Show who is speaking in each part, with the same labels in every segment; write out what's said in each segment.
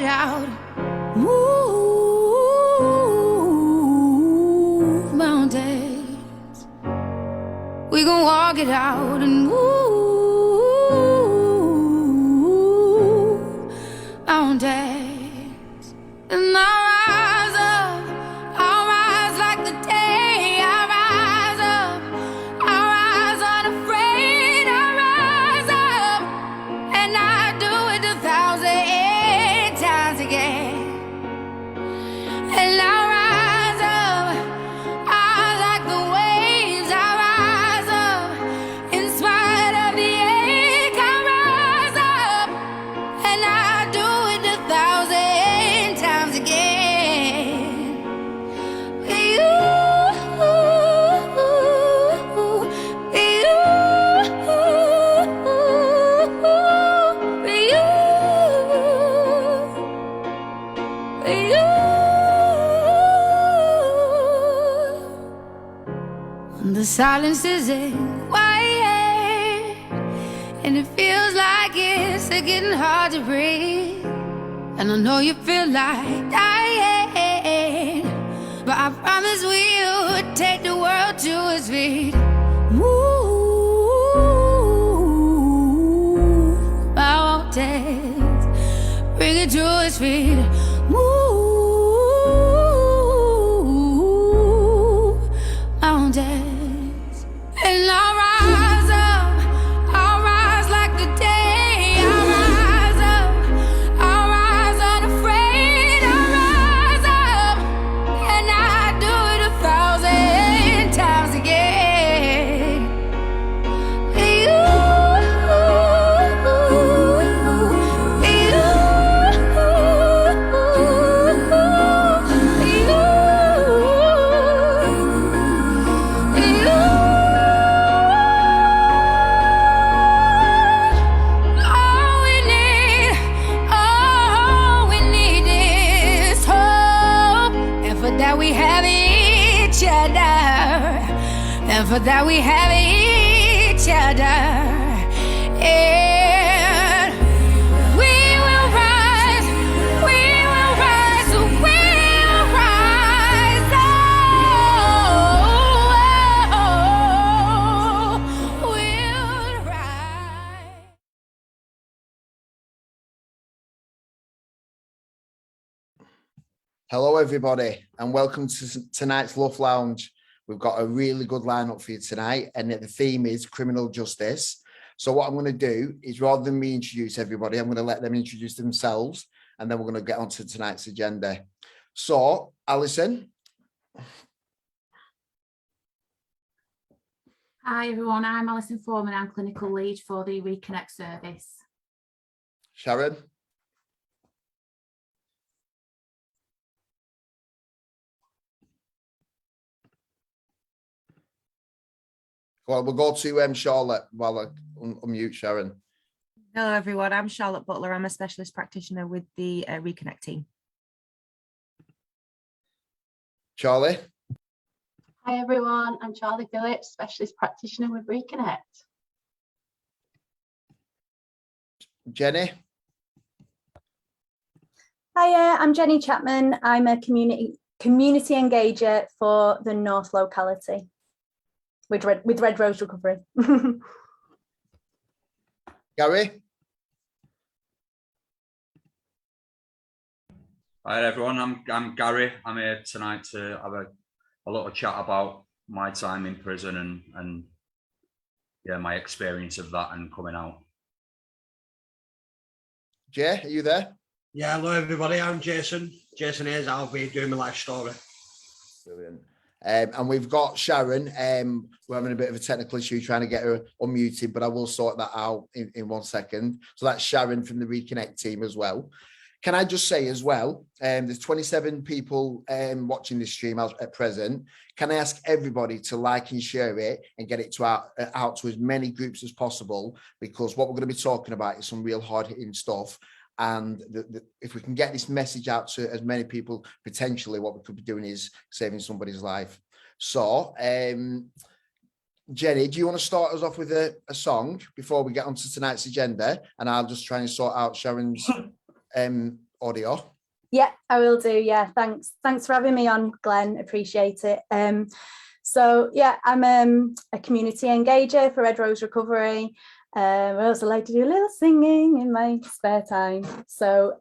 Speaker 1: it out. Move mountains. We gon' walk it out and move mountains. And I'll rise up, I'll rise like the day. I'll rise up, I'll rise unafraid. I'll rise up, and I do it 1,000 times again. And I'll rise up, I like the waves. I'll rise up, in spite of the ache. I'll rise up, and I do it 1,000 times again. The silence isn't quiet, and it feels like it's getting hard to breathe. And I know you feel like dying, but I promise we'll take the world to its feet. Move mountains, bring it to its feet. Move mountains. And I'll rise up, I'll rise like the day. I'll rise up, I'll rise unafraid. I'll rise up, and I do it 1,000 times again. And for that we have each other, and we will rise, we will rise, we'll rise, we'll rise.
Speaker 2: Hello everybody, and welcome to tonight's LUF Lounge. We've got a really good lineup for you tonight, and the theme is criminal justice. So what I'm going to do is, rather than me introduce everybody, I'm going to let them introduce themselves, and then we're going to get on to tonight's agenda. So, Alison.
Speaker 3: Hi everyone, I'm Alison Foreman. I'm clinical lead for the Reconnect service.
Speaker 2: Sharon. Well, we'll go to Charlotte while I unmute Sharon.
Speaker 4: Hello everyone, I'm Charlotte Butler. I'm a specialist practitioner with the Reconnect team.
Speaker 2: Charlie.
Speaker 5: Hi everyone, I'm Charlie Phillips, specialist practitioner with Reconnect.
Speaker 2: Jenny.
Speaker 6: Hiya, I'm Jenny Chapman. I'm a community engager for the North locality with Red Rose Recovery.
Speaker 2: Gary.
Speaker 7: Hi everyone, I'm Gary. I'm here tonight to have a little chat about my time in prison and yeah, my experience of that and coming out.
Speaker 2: Jay, are you there?
Speaker 8: Yeah, hello everybody, I'm Jason. Jason Hayes, I'll be doing my life story.
Speaker 2: Brilliant. And we've got Sharon. We're having a bit of a technical issue trying to get her unmuted, but I will sort that out in 1 second. So that's Sharon from the Reconnect team as well. Can I just say as well, there's 27 people watching this stream at present. Can I ask everybody to like and share it and get it out to as many groups as possible? Because what we're going to be talking about is some real hard-hitting stuff. And if we can get this message out to as many people, potentially what we could be doing is saving somebody's life. So, Jenny, do you want to start us off with a song before we get onto tonight's agenda? And I'll just try and sort out Sharon's audio.
Speaker 6: Yeah, I will do. Yeah, thanks for having me on, Glenn. Appreciate it. So yeah, I'm a community engager for Red Rose Recovery. I also like to do a little singing in my spare time. So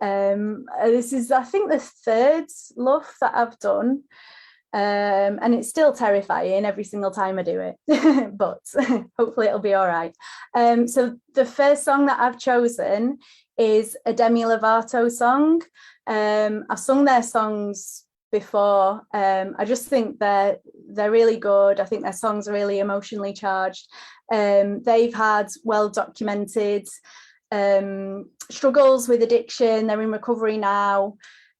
Speaker 6: this is, I think, the third LUF that I've done. And it's still terrifying every single time I do it, but hopefully it'll be all right. So the first song that I've chosen is a Demi Lovato song. I've sung their songs before. I just think they're really good. I think their songs are really emotionally charged. They've had well-documented struggles with addiction. They're in recovery now.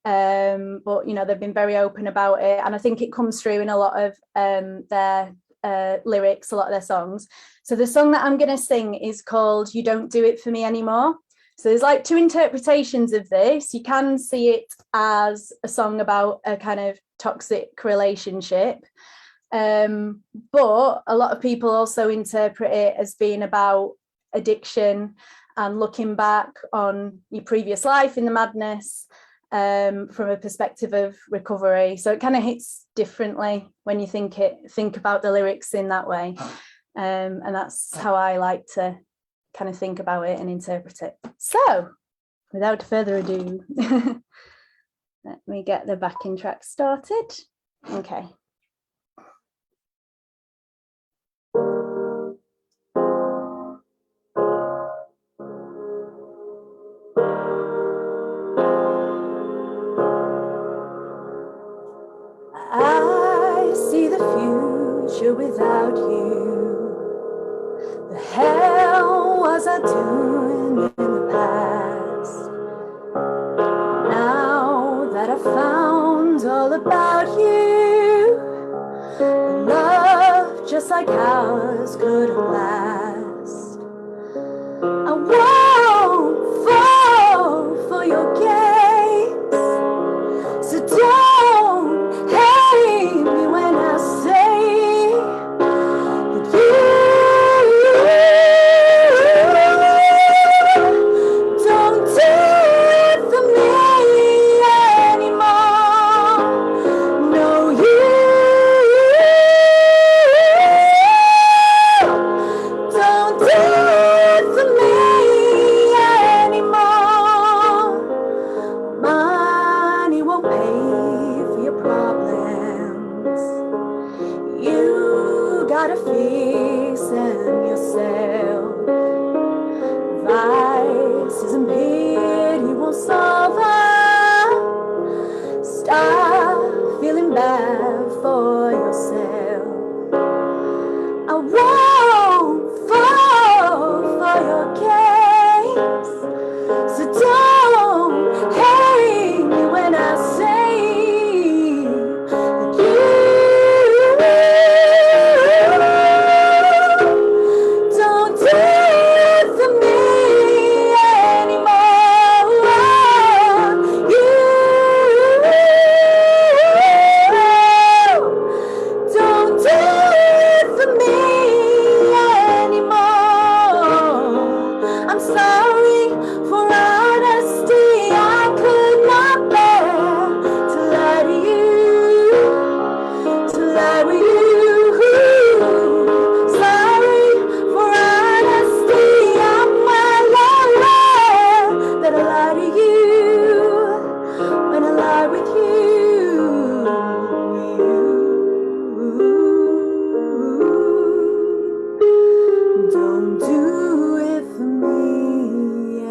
Speaker 6: But you know, they've been very open about it, and I think it comes through in a lot of their lyrics, a lot of their songs. So the song that I'm going to sing is called You Don't Do It For Me Anymore. So there's like two interpretations of this. You can see it as a song about a kind of toxic relationship, but a lot of people also interpret it as being about addiction and looking back on your previous life in the madness, from a perspective of recovery. So it kind of hits differently when you think about the lyrics in that way. And that's how I like to kind of think about it and interpret it. So without further ado, let me get the backing track started. Okay. I see the future without you. The hell was I doing in the past? Now that I found all about you, love just like ours couldn't last. I won't fall for your games, so don't hate me when I say that you don't do it for me anymore. No, you don't do it for me anymore. Money won't pay for your problems. You gotta fix them yourself. Vices and pity won't solve them. Stop feeling bad for yourself. I won't fall for your games, so don't hate me when I say that you don't do it for me anymore. You don't do it for me anymore. I'm sorry for honesty. I could not bear to lie to you, to lie with you. Sorry for honesty. I'm well aware that I lie to you when I lie with you. Don't do it for me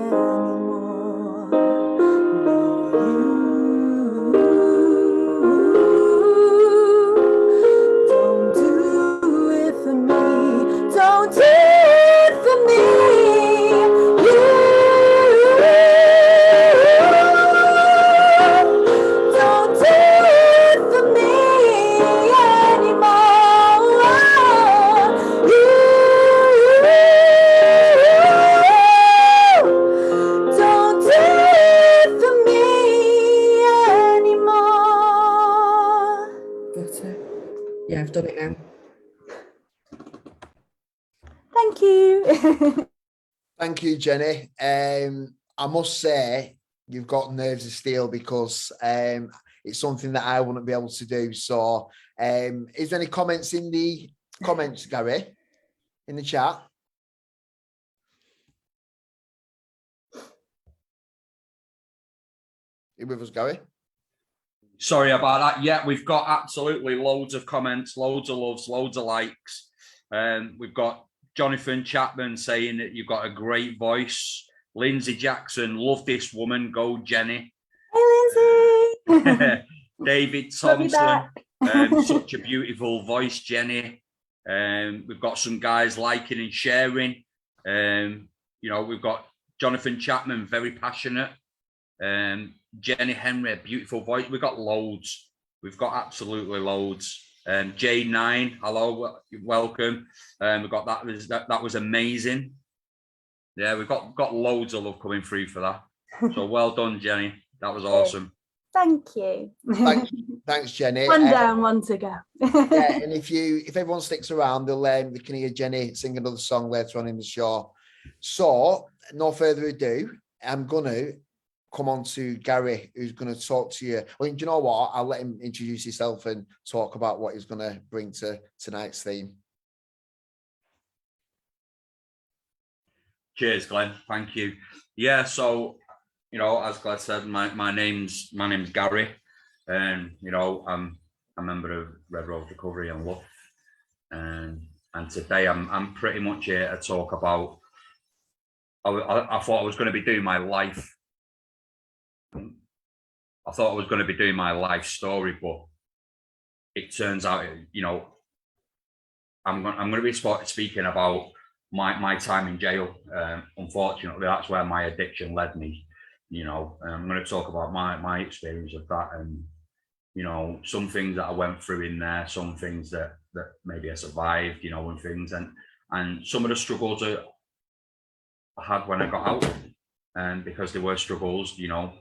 Speaker 6: anymore. No, you don't do it for me. Don't do it for me. You don't do it for me anymore. Don't do it for me anymore.
Speaker 4: Got it. Yeah, I've done it now.
Speaker 6: Thank you.
Speaker 2: Thank you, Jenny. I must say, you've got nerves of steel, because it's something that I wouldn't be able to do. So is there any comments in the comments, Gary, in the chat? You with us, Gary?
Speaker 7: Sorry about that. Yeah, we've got absolutely loads of comments, loads of loves, loads of likes. We've got Jonathan Chapman saying that you've got a great voice. Lindsay Jackson, love this woman. Go, Jenny.
Speaker 6: Hey, Lizzie.
Speaker 7: David
Speaker 6: Love you
Speaker 7: Thompson,
Speaker 6: back.
Speaker 7: such a beautiful voice, Jenny. We've got some guys liking and sharing. You know, we've got Jonathan Chapman, very passionate. Jenny Henry, a beautiful voice. We've got loads. We've got absolutely loads. J9, hello, welcome. We've got that was amazing. Yeah, we've got loads of love coming through for that. So well done, Jenny. That was awesome.
Speaker 6: Thank you.
Speaker 2: Thanks, Jenny.
Speaker 6: One down, one to go.
Speaker 2: Yeah, and if everyone sticks around, we can hear Jenny sing another song later on in the show. So, no further ado, I'm gonna come on to Gary, who's going to talk to you. Well, do you know what? I'll let him introduce himself and talk about what he's going to bring to tonight's theme.
Speaker 7: Cheers, Glenn. Thank you. Yeah, so, you know, as Glenn said, my name's Gary, and you know, I'm a member of Red Rose Recovery and LUF, and today I'm pretty much here to talk about. I thought I was going to be doing my life. I thought I was going to be doing my life story, but it turns out, you know, I'm going to be speaking about my time in jail. Unfortunately, that's where my addiction led me. You know, I'm going to talk about my experience of that, and you know, some things that I went through in there, some things that maybe I survived, you know, and things, and some of the struggles that I had when I got out, and because there were struggles, you know.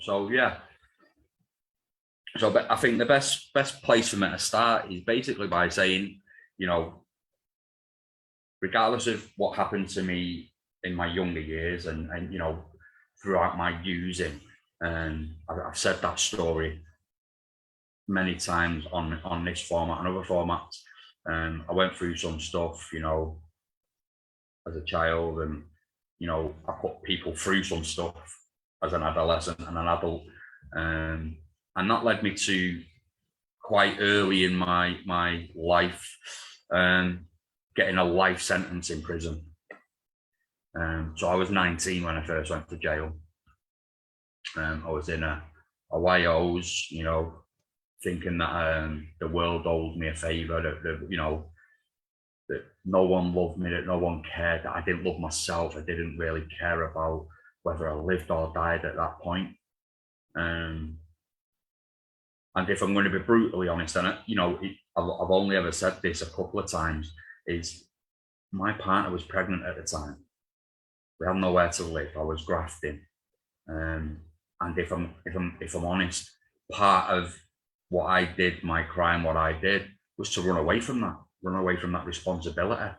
Speaker 7: So yeah, so I think the best place for me to start is basically by saying, you know, regardless of what happened to me in my younger years and you know, throughout my using, and I've said that story many times on this format and other formats. I went through some stuff, you know, as a child, and you know, I put people through some stuff as an adolescent and an adult, and that led me to quite early in my life getting a life sentence in prison. So I was 19 when I first went to jail. I was in a YOs, you know, thinking that the world owed me a favour, that you know, that no one loved me, that no one cared, that I didn't love myself. I didn't really care about whether I lived or died at that point. And if I'm going to be brutally honest, and you know, I've only ever said this a couple of times, is my partner was pregnant at the time. We had nowhere to live. I was grafting, and if I'm honest, part of what I did, my crime, what I did, was to run away from that responsibility.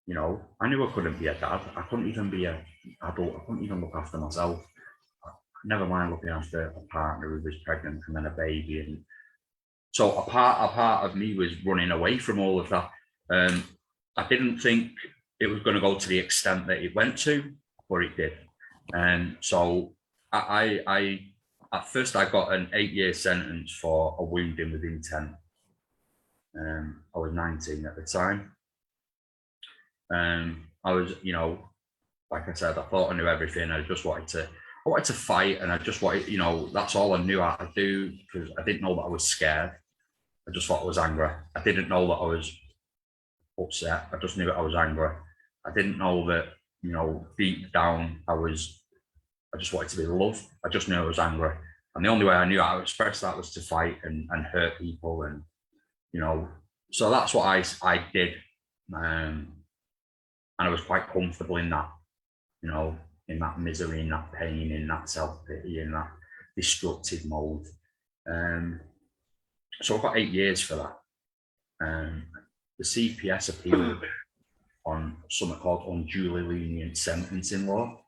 Speaker 7: You know, I knew I couldn't be a dad. I couldn't even be an adult. I couldn't even look after myself. Never mind looking after a partner who was pregnant and then a baby. And so a part of me was running away from all of that. I didn't think it was going to go to the extent that it went to, but it did. And so I at first I got an 8-year sentence for a wounding with intent. I was 19 at the time. I was, you know, like I said, I thought I knew everything. I wanted to fight, and I just wanted, you know, that's all I knew how to do, because I didn't know that I was scared. I just thought I was angry. I didn't know that I was upset. I just knew that I was angry. I didn't know that, you know, deep down I just wanted to be loved. I just knew I was angry. And the only way I knew how to express that was to fight and hurt people. And, you know, so that's what I did. And I was quite comfortable in that, you know, in that misery, in that pain, in that self-pity, in that destructive mode. So I got 8 years for that. The CPS appealed on something called unduly lenient sentencing law.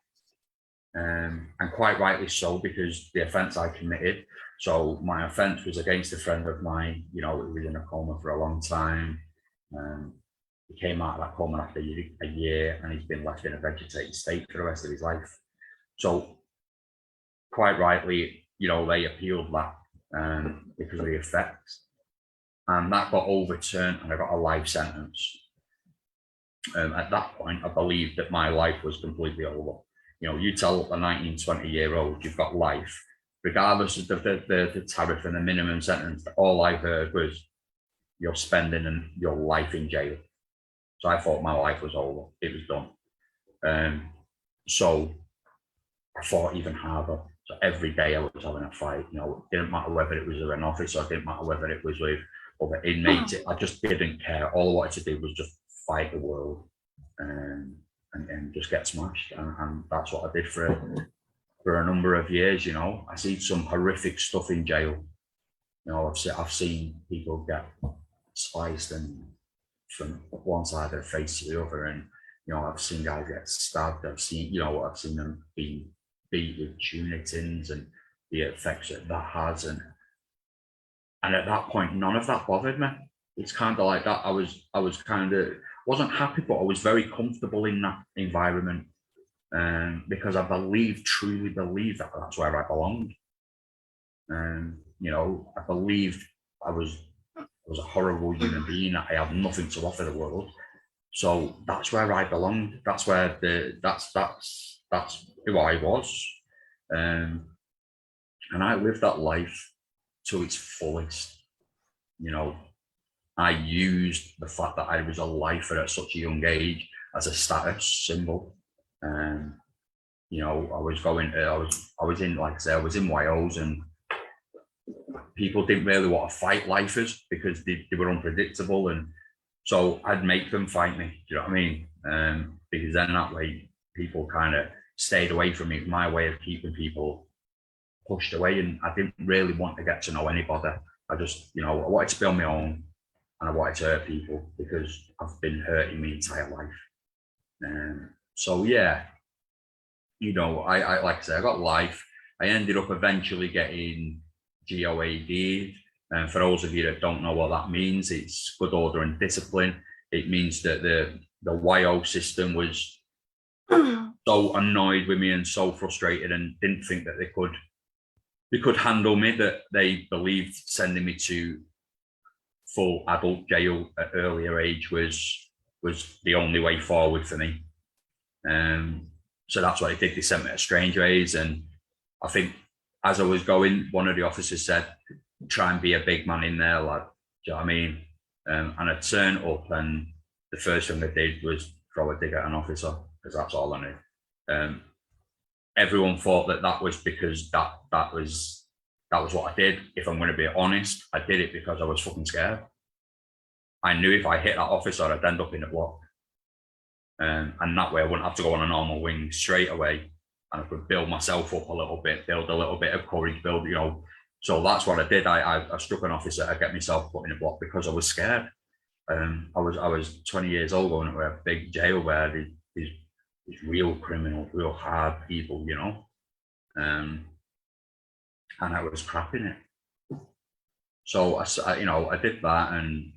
Speaker 7: and quite rightly so, because the offence I committed. So my offence was against a friend of mine, you know, who was in a coma for a long time. He came out of that coma after a year, and he's been left in a vegetated state for the rest of his life. So quite rightly, you know, they appealed that because of the effects, and that got overturned, and I got a life sentence. At that point, I believed that my life was completely over. You know, you tell a 19, 20-year-old you've got life, regardless of the tariff and the minimum sentence, all I heard was you're spending your life in jail. So I thought my life was over, it was done. So I fought even harder. So every day I was having a fight. You know, it didn't matter whether it was with an officer, it didn't matter whether it was with other inmates. I just didn't care. All I wanted to do was just fight the world and just get smashed. And that's what I did for a number of years. You know, I seen some horrific stuff in jail. You know, I've seen people get sliced and from one side of the face to the other, and you know, I've seen guys get stabbed. I've seen them being beat with tuna tins and the effects that has, and at that point, none of that bothered me. It's kind of like that. I was kind of wasn't happy, but I was very comfortable in that environment, because I truly believed that that's where I belonged. You know, I believed I was a horrible human being. I had nothing to offer the world, so that's where I belonged. That's where that's who I was, and I lived that life to its fullest. You know, I used the fact that I was a lifer at such a young age as a status symbol. You know, I was in, like I say, I was in Wales, and people didn't really want to fight lifers because they were unpredictable, and so I'd make them fight me. Do you know what I mean? Because then that way people kind of stayed away from me. It was my way of keeping people pushed away, and I didn't really want to get to know anybody. I just, you know, I wanted to be on my own, and I wanted to hurt people because I've been hurting my entire life. So yeah, you know, I like I say, I got life. I ended up eventually getting GOAD. And for those of you that don't know what that means, it's good order and discipline. It means that the YO system was so annoyed with me and so frustrated, and didn't think that they could handle me, that they believed sending me to full adult jail at earlier age was the only way forward for me. So that's what they did. They sent me to Strangeways, and I think as I was going, one of the officers said, try and be a big man in there, lad. Do you know what I mean? And I turned up, and the first thing I did was throw a dig at an officer, because that's all I knew. Everyone thought that was because that was what I did. If I'm going to be honest, I did it because I was fucking scared. I knew if I hit that officer, I'd end up in the block. And that way I wouldn't have to go on a normal wing straight away, and I could build myself up a little bit, build a little bit of courage, you know. So that's what I did. I struck an officer to get myself put in a block because I was scared. I was 20 years old, going to a big jail where these real criminals, real hard people, you know. And I was crapping it. So I did that, and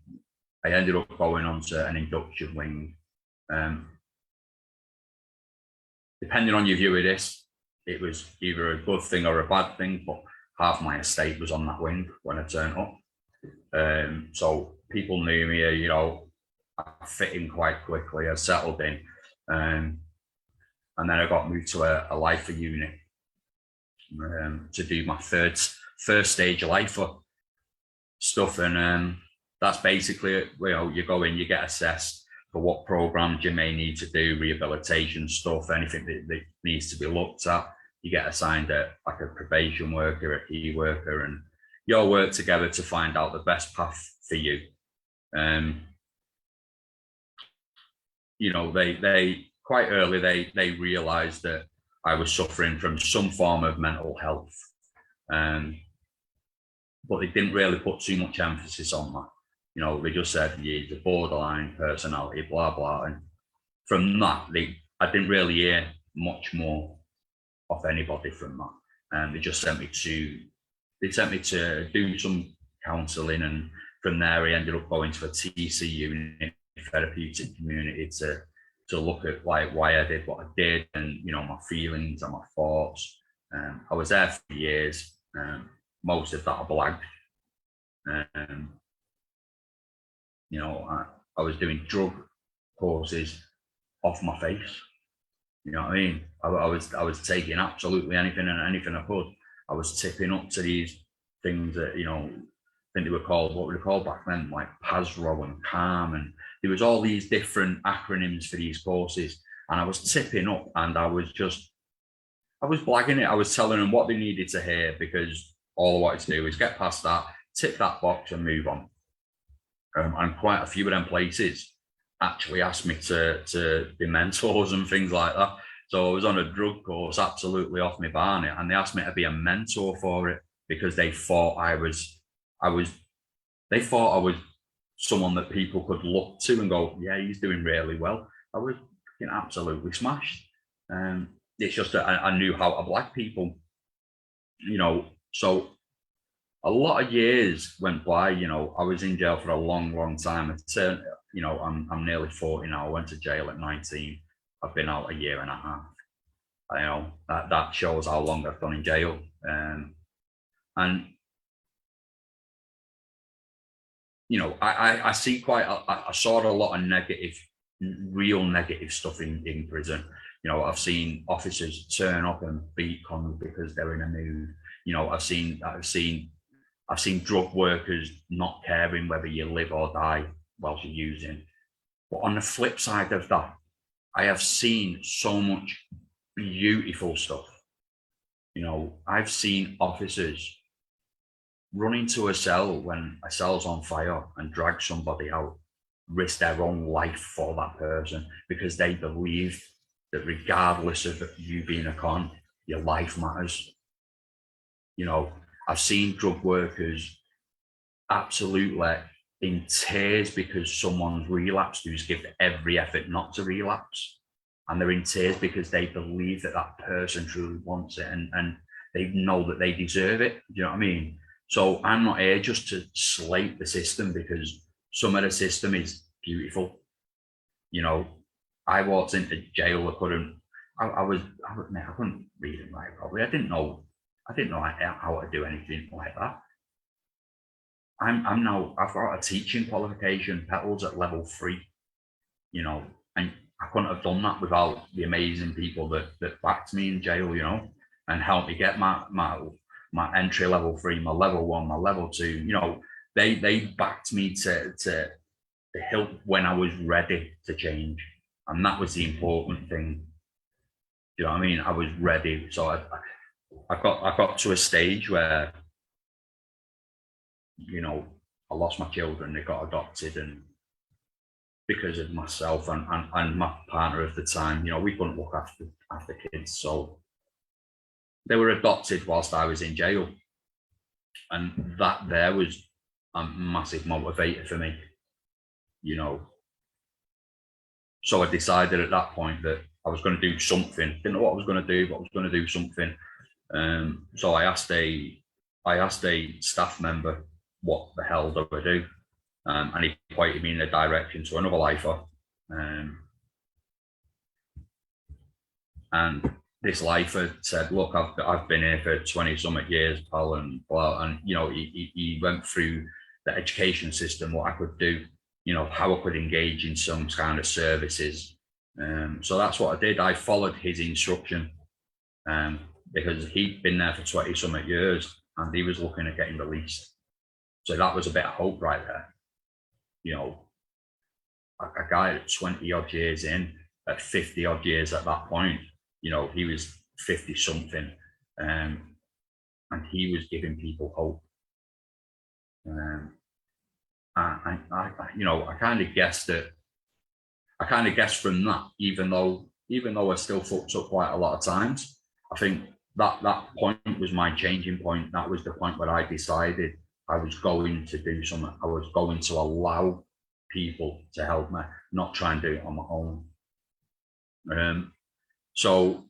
Speaker 7: I ended up going on to an induction wing. Depending on your view of this, it was either a good thing or a bad thing, but half my estate was on that wing when I turned up. So people knew me, you know, I fit in quite quickly, I settled in. And then I got moved to a lifer unit to do my first stage lifer stuff. And that's basically it. You know, you go in, you get assessed for what programs you may need to do, rehabilitation stuff, anything that needs to be looked at. You get assigned like a probation worker, a key worker, and you all work together to find out the best path for you. You know, they quite early, they realized that I was suffering from some form of mental health. But they didn't really put too much emphasis on that. You know, they just said, yeah, he's a borderline personality, blah, blah. And from that, I didn't really hear much more off anybody from that. And they sent me to do some counselling, and from there I ended up going to a TC unit, therapeutic community, to look at like why I did what I did, and you know, my feelings and my thoughts. I was there for years. Most of that I blagged. You know, I was doing drug courses off my face. You know what I mean? I was taking absolutely anything and anything I could. I was tipping up to these things that, you know, I think they were called, what were they called back then? Like PASRO and CALM, and there was all these different acronyms for these courses. And I was tipping up, and I was blagging it. I was telling them what they needed to hear, because all I wanted to do is get past that, tick that box and move on. And quite a few of them places actually asked me to be mentors and things like that. So I was on a drug course absolutely off my barney, and they asked me to be a mentor for it, because they thought I was someone that people could look to and go, yeah, he's doing really well. I was absolutely smashed. It's just that I knew how to blag people, you know. So a lot of years went by. You know, I was in jail for a long time. You know, I'm nearly 40 now. I went to jail at 19. I've been out a year and a half. I know that shows how long I've done in jail. And you know, I see I saw a lot of negative, real negative stuff in prison. You know, I've seen officers turn up and beat cons because they're in a mood. You know, I've seen drug workers not caring whether you live or die whilst you're using. But on the flip side of that, I have seen so much beautiful stuff. You know, I've seen officers run into a cell when a cell's on fire and drag somebody out, risk their own life for that person, because they believe that regardless of you being a con, your life matters. You know, I've seen drug workers absolutely in tears because someone's relapsed who's given every effort not to relapse. And they're in tears because they believe that that person truly wants it, and they know that they deserve it. Do you know what I mean? So I'm not here just to slate the system, because some of the system is beautiful. You know, I walked into jail, I couldn't read and write properly. I didn't know how to do anything like that. I've got a teaching qualification, petals at level 3, you know, and I couldn't have done that without the amazing people that backed me in jail, you know, and helped me get my entry level 3, my level 1, my level 2, you know, they backed me to help when I was ready to change. And that was the important thing. You know what I mean? I was ready. So I got to a stage where, you know, I lost my children, they got adopted, and because of myself and my partner at the time, you know, we couldn't look after kids. So they were adopted whilst I was in jail. And that there was a massive motivator for me, you know. So I decided at that point that I was going to do something. Didn't know what I was going to do, but I was going to do something. So I asked a staff member what the hell do I do, and he pointed me in the direction to another lifer. And this lifer said, "Look, I've been here for 20-something years, pal, and blah." And you know, he went through the education system, what I could do, you know, how I could engage in some kind of services. So that's what I did. I followed his instruction, because he'd been there for 20-something years and he was looking at getting released. So that was a bit of hope right there. You know, a guy at 20-odd years in, at 50-odd years at that point, you know, he was 50-something, and he was giving people hope. You know, I kind of guessed from that, even though I still fucked up quite a lot of times, I think that point was my changing point. That was the point where I decided I was going to do something. I was going to allow people to help me, not try and do it on my own. So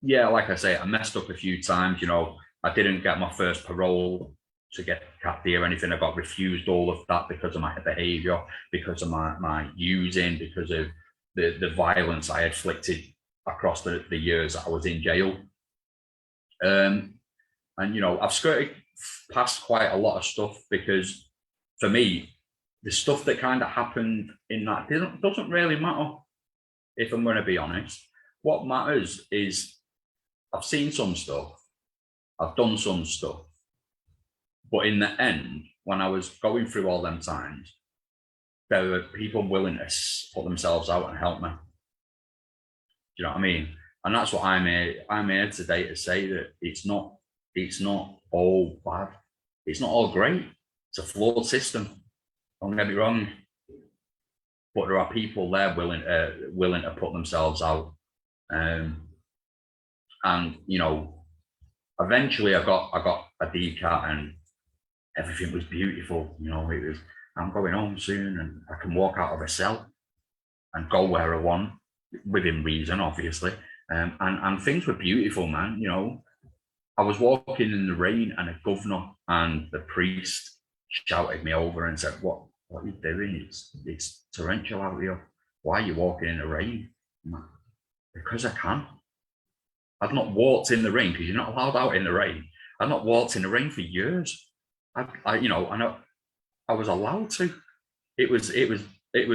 Speaker 7: yeah, like I say, I messed up a few times. You know, I didn't get my first parole to get Cat D or anything. I got refused all of that because of my behaviour, because of my using, because of the violence I inflicted across the years that I was in jail. And, you know, I've skirted past quite a lot of stuff because for me, the stuff that kind of happened in that doesn't really matter, if I'm going to be honest. What matters is I've seen some stuff, I've done some stuff, but in the end, when I was going through all them times, there were people willing to put themselves out and help me. Do you know what I mean? And that's what I'm here today to say, that it's not all bad. It's not all great. It's a flawed system. Don't get me wrong. But there are people there willing to put themselves out. And you know, eventually I got a DCAT and everything was beautiful. You know, it was, I'm going home soon and I can walk out of a cell and go where I want, within reason, obviously. And things were beautiful, man. You know, I was walking in the rain and a governor and the priest shouted me over and said, what are you doing? It's torrential out here. Why are you walking in the rain? Because I can. I've not walked in the rain, because you're not allowed out in the rain. I've not walked in the rain for years. You know, I was allowed to. It was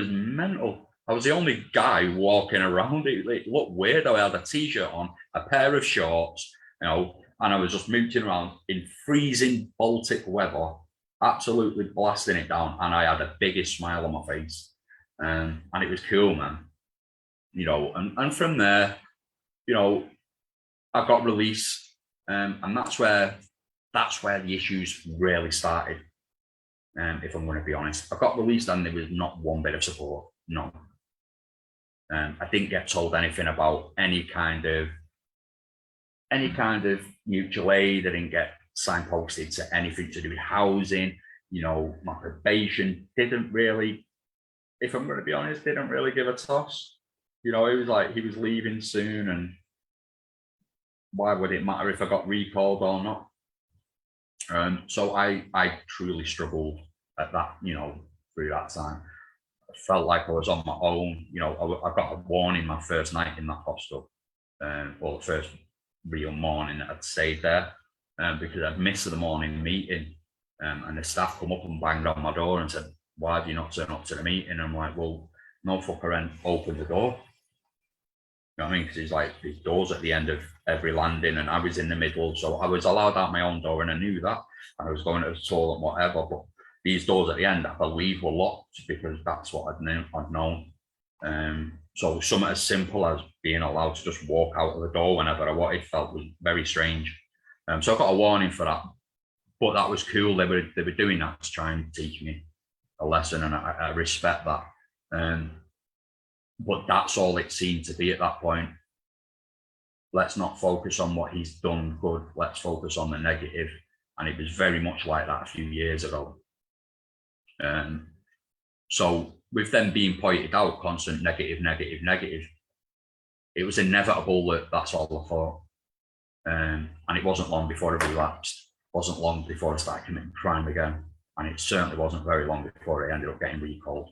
Speaker 7: mental. I was the only guy walking around. It looked weird. I had a t-shirt on, a pair of shorts, you know, and I was just mooching around in freezing Baltic weather, absolutely blasting it down. And I had the biggest smile on my face. And it was cool, man. You know, and from there, you know, I got released, and that's where the issues really started. If I'm going to be honest, I got released and there was not one bit of support. No. I didn't get told anything about any kind of mutual aid. I didn't get signposted to anything to do with housing. You know, my probation didn't really, if I'm going to be honest, didn't really give a toss. You know, it was like he was leaving soon, and why would it matter if I got recalled or not? So I truly struggled at that, you know, through that time. I felt like I was on my own. You know, I got a warning my first night in that hostel, or the first real morning that I'd stayed there, because I'd missed the morning meeting, and the staff come up and banged on my door and said, why have you not turned up to the meeting? And I'm like, well, no fucker opened the door. You know what I mean? Because it's like there's doors at the end of every landing, and I was in the middle, so I was allowed out my own door, and I knew that. And I was going to the toilet, whatever. But these doors at the end, I believe, were locked because that's what I'd known. So something as simple as being allowed to just walk out of the door whenever I wanted felt was very strange. So I got a warning for that, but that was cool. They were doing that to try and teach me a lesson, and I respect that. But that's all it seemed to be at that point. Let's not focus on what he's done good. Let's focus on the negative. And it was very much like that a few years ago. So with them being pointed out, constant negative, it was inevitable that that's all I thought. And it wasn't long before I relapsed. It wasn't long before I started committing crime again. And it certainly wasn't very long before I ended up getting recalled.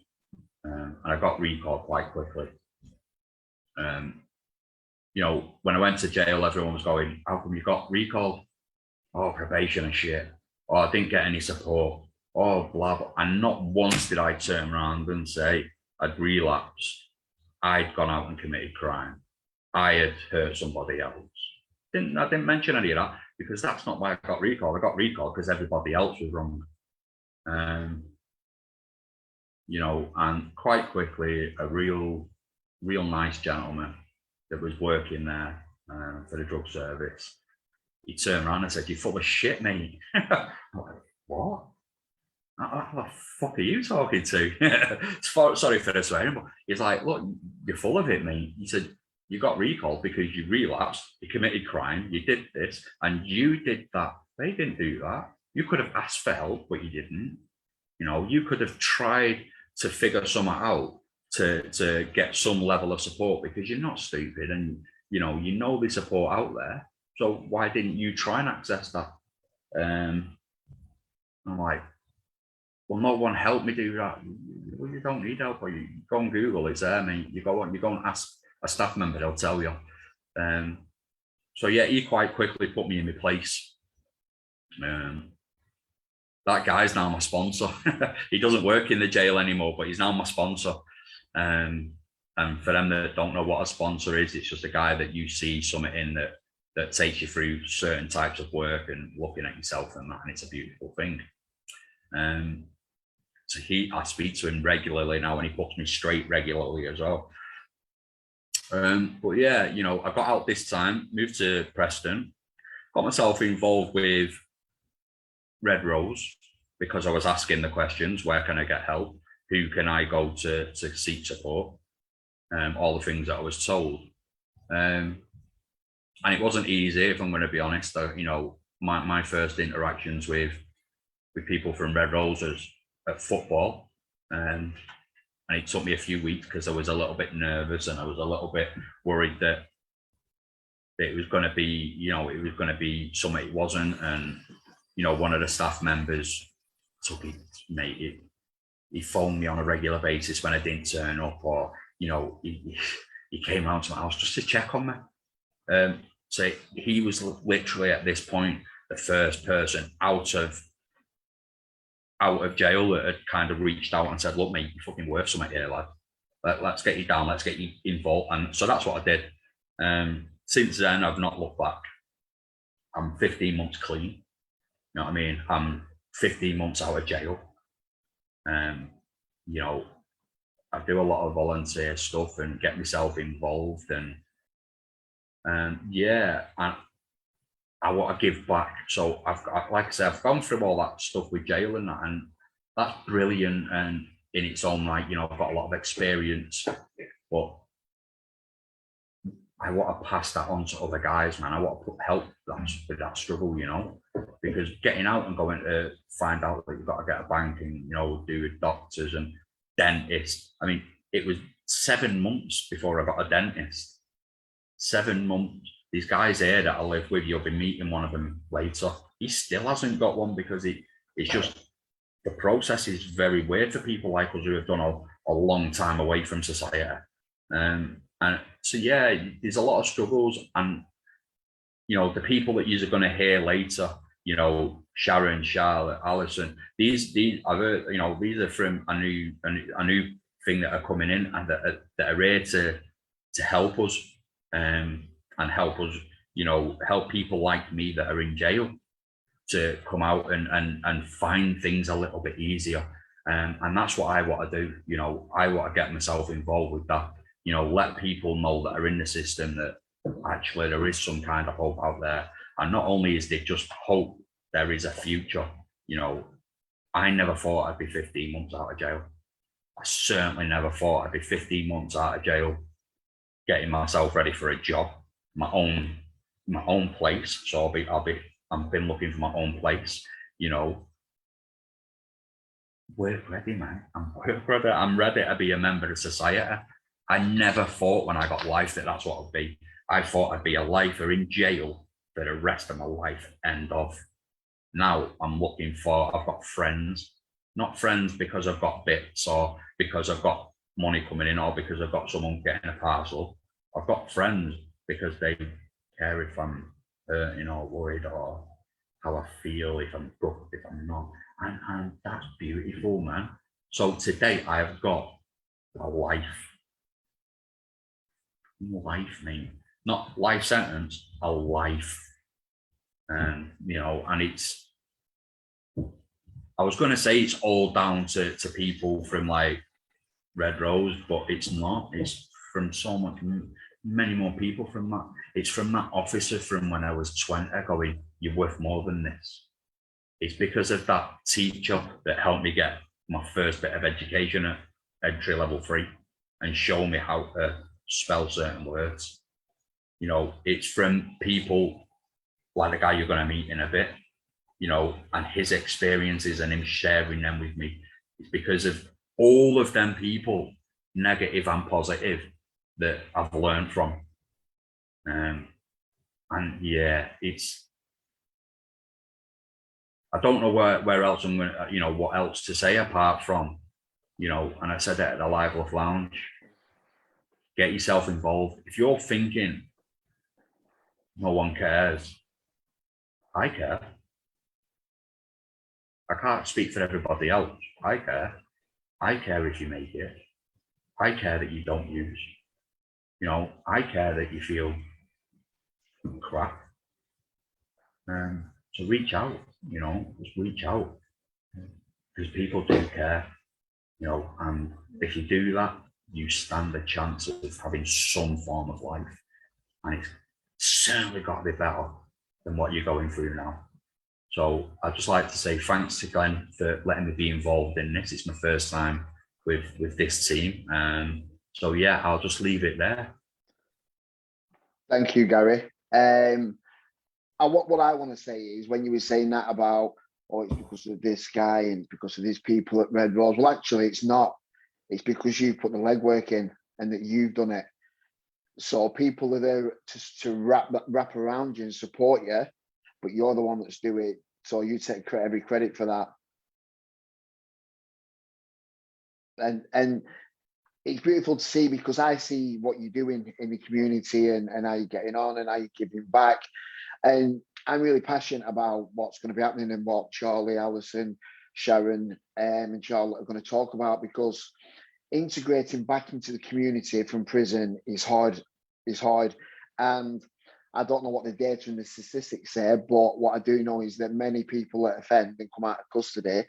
Speaker 7: And I got recalled quite quickly. You know, when I went to jail, everyone was going, how come you got recalled? Oh, probation and shit. Oh, I didn't get any support. Oh, blah, blah. And not once did I turn around and say I'd relapsed. I'd gone out and committed crime. I had hurt somebody else. I didn't mention any of that, because that's not why I got recalled. I got recalled because everybody else was wrong. You know, and quite quickly, a real nice gentleman that was working there for the drug service, he turned around and said, "You're full of shit, mate." I'm like, what? What the fuck are you talking to? Sorry for the swearing, but he's like, look, you're full of it, mate. He said, you got recalled because you relapsed, you committed crime, you did this, and you did that. They didn't do that. You could have asked for help, but you didn't. You know, you could have tried to figure something out to get some level of support, because you're not stupid and you know the support out there, so why didn't you try and access that? I'm like, well, no one helped me do that. Well, you don't need help. Or you go on Google, it's there, mate. You go and ask a staff member, they'll tell you. So yeah, he quite quickly put me in my place. That guy's now my sponsor. He doesn't work in the jail anymore, but he's now my sponsor. And for them that don't know what a sponsor is, it's just a guy that you see something in that takes you through certain types of work and looking at yourself and that, and it's a beautiful thing. So I speak to him regularly now, and he puts me straight regularly as well. But yeah, I got out this time, moved to Preston, got myself involved with Red Rose because I was asking the questions: where can I get help? Who can I go to seek support? All the things that I was told. And it wasn't easy, if I'm going to be honest. My first interactions with people from Red Rose was at football. And it took me a few weeks because I was a little bit nervous and I was a little bit worried that it was going to be, it was going to be something it wasn't. And, one of the staff members took it, mate, he phoned me on a regular basis when I didn't turn up, or, he came round to my house just to check on me. So he was literally at this point, the first person out of jail that had kind of reached out and said, look, mate, you're fucking worth something here, lad. Let's get you down, let's get you involved. And so that's what I did. Since then, I've not looked back. I'm 15 months clean. You know what I mean? I'm 15 months out of jail. I do a lot of volunteer stuff and get myself involved, and yeah, and I want to give back. So like I said, I've gone through all that stuff with jail and that, and that's brilliant. And in its own right, I've got a lot of experience, but I want to pass that on to other guys, man. I want to help with that struggle, because getting out and going to find out that you've got to get a bank and, do with doctors and dentists. I mean, it was 7 months before I got a dentist. 7 months. These guys here that I live with, you'll be meeting one of them later. He still hasn't got one because it's just, the process is very weird for people like us who have done a long time away from society. And so, yeah, there's a lot of struggles, and, the people that you're going to hear later, Sharon, Charlotte, Alison, these I've heard, these are from a new thing that are coming in and that are here to help us, and help us, help people like me that are in jail to come out and find things a little bit easier. And that's what I want to do. I want to get myself involved with that. Let people know that are in the system that actually there is some kind of hope out there. And not only is there just hope, there is a future. I never thought I'd be 15 months out of jail. I certainly never thought I'd be 15 months out of jail, getting myself ready for a job, my own place. So I've been looking for my own place, Work ready, man. I'm ready to be a member of society. I never thought when I got life that that's what I'd be. I thought I'd be a lifer in jail for the rest of my life, end of. Now I'm looking for, I've got friends, not friends because I've got bits or because I've got money coming in or because I've got someone getting a parcel. I've got friends because they care if I'm hurting or worried or how I feel, if I'm good, if I'm not. And that's beautiful, man. So today I have got a life, mate. Not life sentence, a life. And it's, I was going to say it's all down to people from like Red Rose, but it's not. It's from so many more people from that. It's from that officer from when I was 20 going, you're worth more than this. It's because of that teacher that helped me get my first bit of education at entry level 3 and show me how to spell certain words. It's from people like the guy you're going to meet in a bit, and his experiences and him sharing them with me. It's because of all of them people, negative and positive, that I've learned from. And yeah, I don't know where else I'm going to, what else to say apart from, and I said that at the LUF Lounge, get yourself involved. If you're thinking no one cares, I care. I can't speak for everybody else. I care. I care if you make it. I care that you don't use. I care that you feel crap. So reach out, just reach out. Because people do care, and if you do that, you stand a chance of having some form of life. And it's certainly got to be better than what you're going through now. So I'd just like to say thanks to Glenn for letting me be involved in this. It's my first time with this team. So yeah, I'll just leave it there.
Speaker 2: Thank you, Gary. And what I want to say is, when you were saying that about, oh, it's because of this guy and because of these people at Red Rose. Well, actually, it's not. It's because you've put the legwork in and that you've done it. So people are there to wrap around you and support you, but you're the one that's doing it. So you take every credit for that. And it's beautiful to see, because I see what you're doing in the community and how you're getting on and how you're giving back. And I'm really passionate about what's going to be happening and what Charlie, Alison, Sharon, and Charlotte are going to talk about, because integrating back into the community from prison is hard. And I don't know what the data and the statistics say, but what I do know is that many people that offend and come out of custody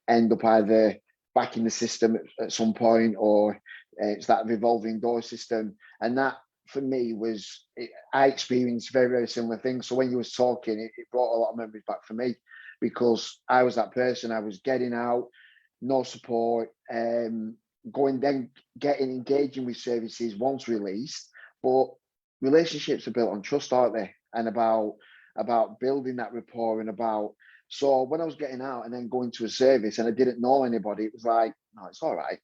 Speaker 2: end up either back in the system at some point, or it's that revolving door system. And that, for me, I experienced very, very similar things. So when you was talking, it brought a lot of memories back for me, because I was that person. I was getting out, no support, engaging with services once released. But relationships are built on trust, aren't they? And about building that rapport, and so when I was getting out and then going to a service and I didn't know anybody, it was like, no, it's all right.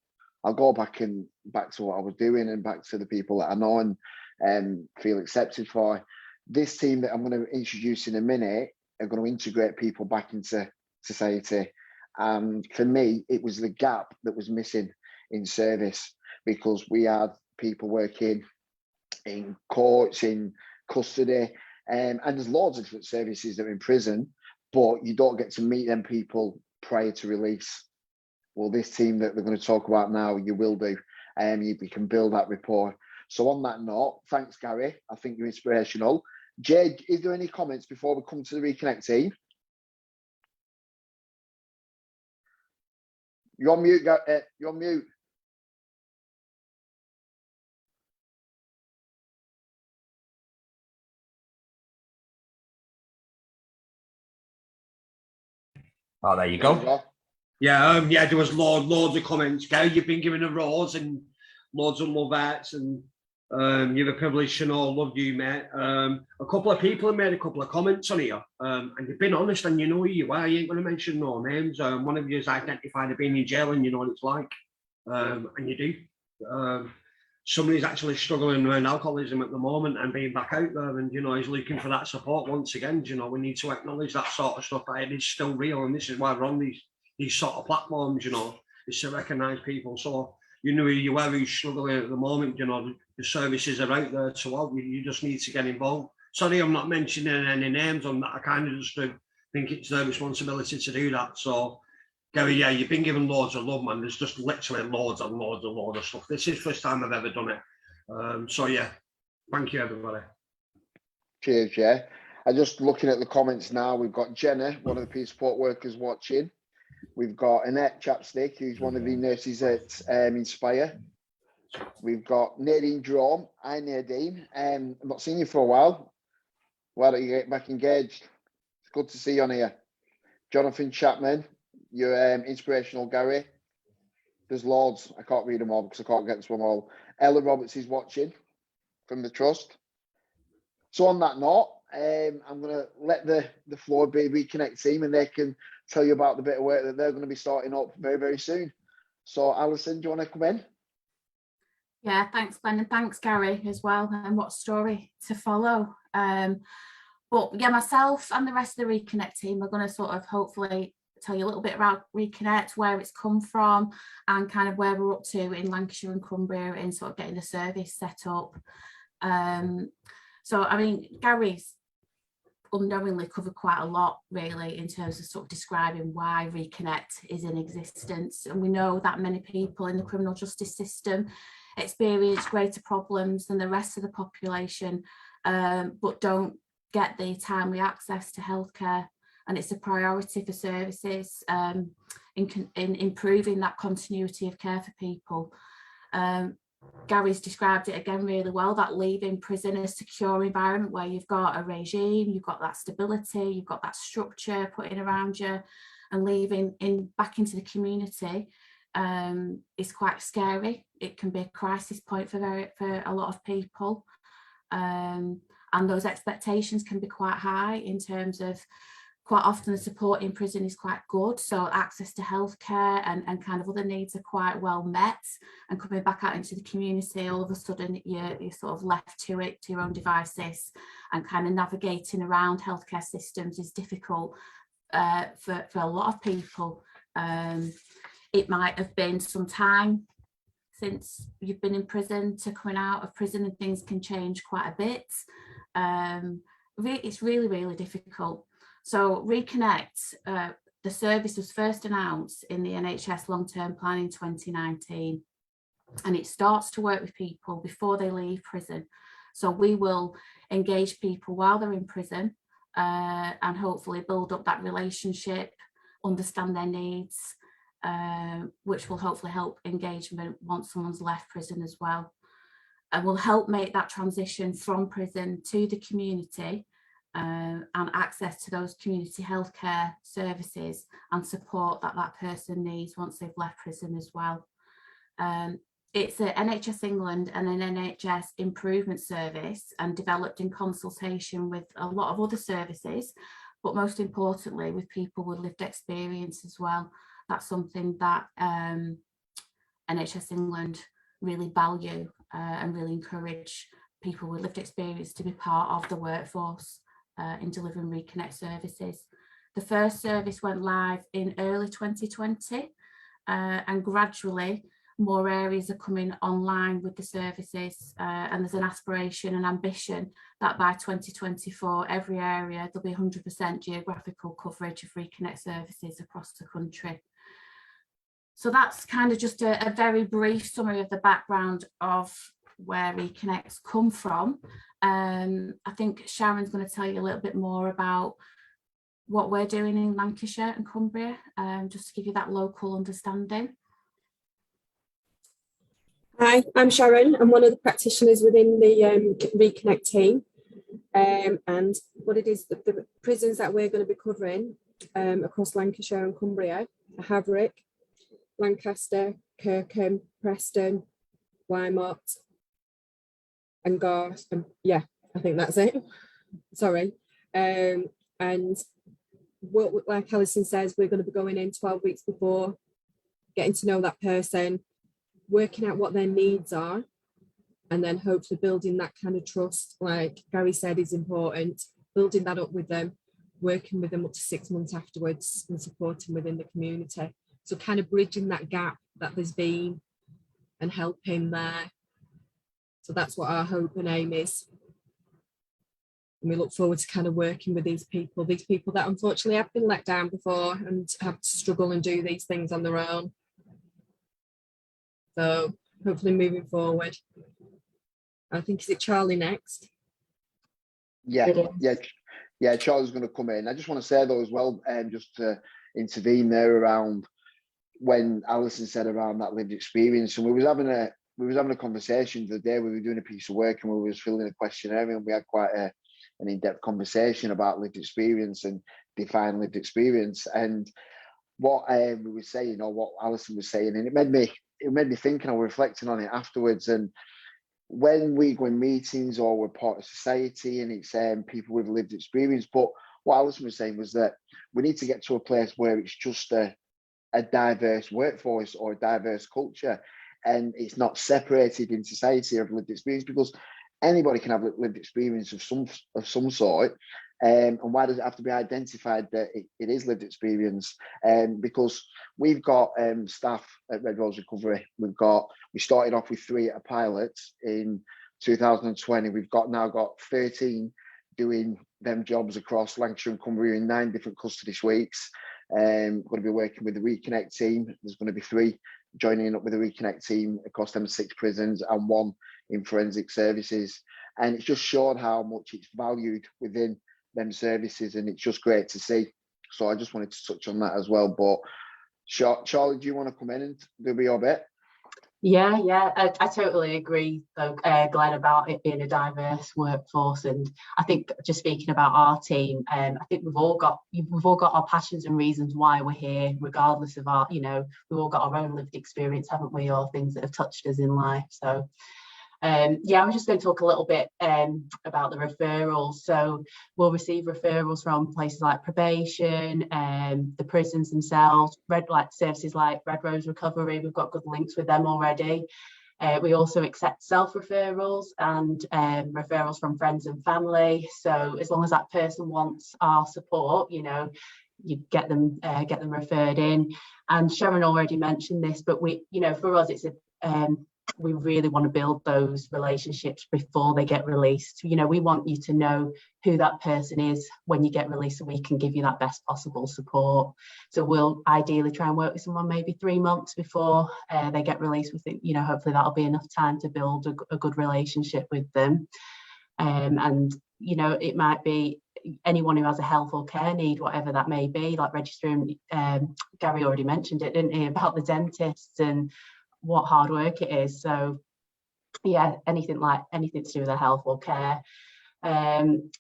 Speaker 2: I'll go back to what I was doing and back to the people that I know and feel accepted for. This team that I'm going to introduce in a minute are going to integrate people back into society. And for me, it was the gap that was missing in service, because we had people working in courts, in custody, and there's loads of different services that are in prison, but you don't get to meet them people prior to release. Well, this team that they're going to talk about now, you will do, and you can build that rapport. So on that note, thanks, Gary. I think you're inspirational. Jade, is there any comments before we come to the Reconnect team? You're on mute, you're on mute.
Speaker 7: Oh, there you go.
Speaker 8: Yeah, there was loads of comments. Gary, you've been given a rose and loads of lovettes, and you're a privilege to know. Love you, mate. A couple of people have made a couple of comments on here, and you've been honest, and you know who you are. You ain't going to mention no names. One of you has identified as being in jail, and you know what it's like, and you do. Somebody's actually struggling around alcoholism at the moment and being back out there, and he's looking for that support once again. We need to acknowledge that sort of stuff. It is still real, and this is why we're on these sort of platforms, is to recognise people. So you know who you are, who's struggling at the moment. The services are out there to help you. You just need to get involved. Sorry, I'm not mentioning any names on that. I kind of just think it's their responsibility to do that. So Gary, yeah, you've been given loads of love, man. There's just literally loads of stuff. This is the first time I've ever done it. So yeah, thank you, everybody.
Speaker 2: Cheers, yeah. I'm just looking at the comments now. We've got Jenna, one of the peer support workers, watching. We've got Annette Chapstick, who's one of the nurses at Inspire. We've got Nadine Drome. Hi, Nadine. I've not seen you for a while. Why don't you get back engaged? It's good to see you on here. Jonathan Chapman, you're inspirational, Gary. There's loads. I can't read them all because I can't get to them all. Ella Roberts is watching from the Trust. So on that note, I'm going to let the floor be Reconnect team, and they can tell you about the bit of work that they're going to be starting up very, very soon. So Alison, do you want to come in?
Speaker 3: Yeah, thanks, Glenn, and thanks, Gary, as well. And what story to follow. But yeah, myself and the rest of the Reconnect team are going to sort of hopefully tell you a little bit about Reconnect, where it's come from, and kind of where we're up to in Lancashire and Cumbria in sort of getting the service set up. So, I mean, Gary's unknowingly covered quite a lot, really, in terms of sort of describing why Reconnect is in existence. And we know that many people in the criminal justice system experience greater problems than the rest of the population, but don't get the timely access to healthcare. And it's a priority for services in improving that continuity of care for people. Gary's described it again really well, that leaving prison a secure environment where you've got a regime, you've got that stability, you've got that structure put in around you, and leaving back into the community is quite scary. It can be a crisis point for a lot of people. And those expectations can be quite high in terms of, quite often the support in prison is quite good, so access to healthcare and kind of other needs are quite well met, and coming back out into the community, all of a sudden you're sort of left to your own devices, and kind of navigating around healthcare systems is difficult for a lot of people. It might have been some time since you've been in prison to coming out of prison, and things can change quite a bit. It's really, really difficult. So Reconnect, the service was first announced in the NHS long-term plan in 2019, and it starts to work with people before they leave prison. So we will engage people while they're in prison and hopefully build up that relationship, understand their needs, which will hopefully help engagement once someone's left prison as well. And will help make that transition from prison to the community and access to those community healthcare services and support that that person needs once they've left prison as well. It's an NHS England and an NHS improvement service, and developed in consultation with a lot of other services, but most importantly with people with lived experience as well. That's something that NHS England really value and really encourage people with lived experience to be part of the workforce in delivering Reconnect services. The first service went live in early 2020 and gradually more areas are coming online with the services, and there's an aspiration and ambition that by 2024 every area there'll be 100% geographical coverage of Reconnect services across the country. So that's kind of just a very brief summary of the background of where Reconnect's come from. I think Sharon's going to tell you a little bit more about what we're doing in Lancashire and Cumbria, just to give you that local understanding.
Speaker 9: Hi, I'm Sharon. I'm one of the practitioners within the Reconnect team. And what it is, the prisons that we're going to be covering across Lancashire and Cumbria are Haverick, Lancaster, Kirkham, Preston, Weymouth, and Garth. Yeah, I think that's it. Sorry. And what, like Alison says, we're going to be going in 12 weeks before, getting to know that person, working out what their needs are, and then hopefully building that kind of trust, like Gary said, is important, building that up with them, working with them up to 6 months afterwards and supporting within the community. So kind of bridging that gap that there's been and helping there. So that's what our hope and aim is. And we look forward to kind of working with these people that unfortunately have been let down before and have to struggle and do these things on their own. So hopefully moving forward. I think, is it Charlie next?
Speaker 2: Yeah, Charlie's going to come in. I just want to say though as well, just to intervene there around when Alison said around that lived experience, and we was having a conversation the day we were doing a piece of work, and we was filling a questionnaire, and we had quite an in-depth conversation about lived experience and define lived experience. And what we were saying, or what Alison was saying, and it made me think, and I was reflecting on it afterwards. And when we go in meetings or we're part of society, and it's people with lived experience, but what Alison was saying was that we need to get to a place where it's just a diverse workforce or a diverse culture. and it's not separated in society of lived experience, because anybody can have lived experience of some sort. And why does it have to be identified that it is lived experience? Because we've got staff at Red Rose Recovery. We started off with 3 at a pilot in 2020. We've now got 13 doing them jobs across Lancashire and Cumbria in 9 different custody suites. Going to be working with the Reconnect team. There's going to be 3 joining up with the Reconnect team across them 6 prisons and 1 in forensic services. And it's just shown how much it's valued within them services, and it's just great to see. So I just wanted to touch on that as well. But Charlie, do you want to come in and do your bit?
Speaker 3: Yeah, I totally agree, though, Glenn, about it being a diverse workforce. And I think, just speaking about our team, I think we've all got our passions and reasons why we're here, regardless of our, we've all got our own lived experience, haven't we, or things that have touched us in life. So I was just going to talk a little bit about the referrals. So we'll receive referrals from places like probation, the prisons themselves, services like Red Rose Recovery. We've got good links with them already. We also accept self-referrals and referrals from friends and family. So as long as that person wants our support, you get them referred in. And Sharon already mentioned this, but for us, it's we really want to build those relationships before they get released. We want you to know who that person is when you get released, so we can give you that best possible support. So we'll ideally try and work with someone maybe 3 months before they get released. We think, hopefully that'll be enough time to build a good relationship with them. And it might be anyone who has a health or care need, whatever that may be, like registering. Gary already mentioned it, didn't he, about the dentists and what hard work it is. So anything to do with their health or care.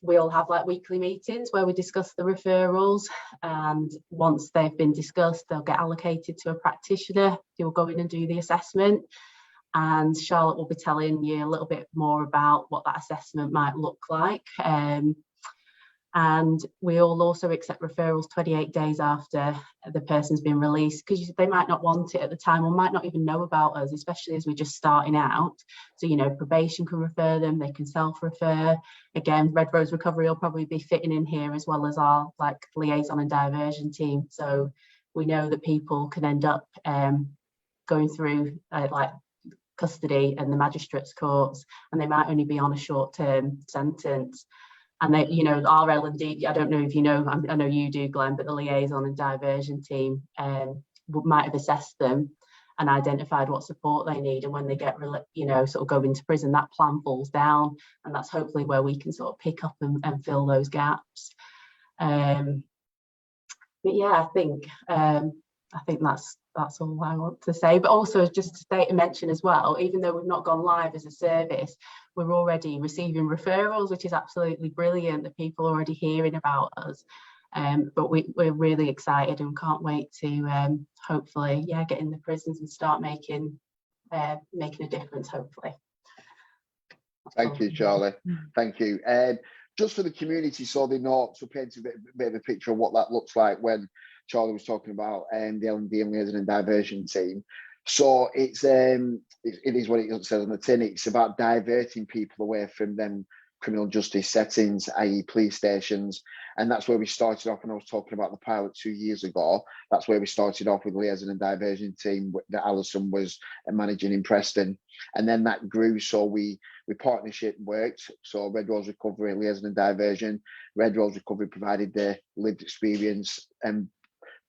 Speaker 3: We'll have weekly meetings where we discuss the referrals, and once they've been discussed, they'll get allocated to a practitioner who will go in and do the assessment. And Charlotte will be telling you a little bit more about what that assessment might look like. And we'll also accept referrals 28 days after the person's been released, because they might not want it at the time or might not even know about us, especially as we're just starting out. So, probation can refer them, they can self-refer. Again, Red Rose Recovery will probably be fitting in here, as well as our liaison and diversion team. So we know that people can end up going through custody and the magistrates' courts, and they might only be on a short-term sentence. And they, our L&D, I don't know if I know you do, Glenn, but the liaison and diversion team might have assessed them and identified what support they need. And when they get, sort of go into prison, that plan falls down, and that's hopefully where we can sort of pick up and fill those gaps. But yeah, I think that's all I want to say. But also, just to mention as well, even though we've not gone live as a service, we're already receiving referrals, which is absolutely brilliant that people are already hearing about us. But we're really excited and can't wait to hopefully get in the prisons and start making a difference, hopefully.
Speaker 2: Thank you, Charlie. Thank you. Just for the community, so they know, so paint a bit of a picture of what that looks like when Charlie was talking about the L&D and liaison and diversion team. So it is what it says on the tin. It's about diverting people away from them criminal justice settings, i.e. police stations. And that's where we started off when I was talking about the pilot 2 years ago. That's where we started off with liaison and diversion team that Alison was managing in Preston. And then that grew. So we partnership worked. So Red Rose Recovery, liaison and diversion. Red Rose Recovery provided the lived experience and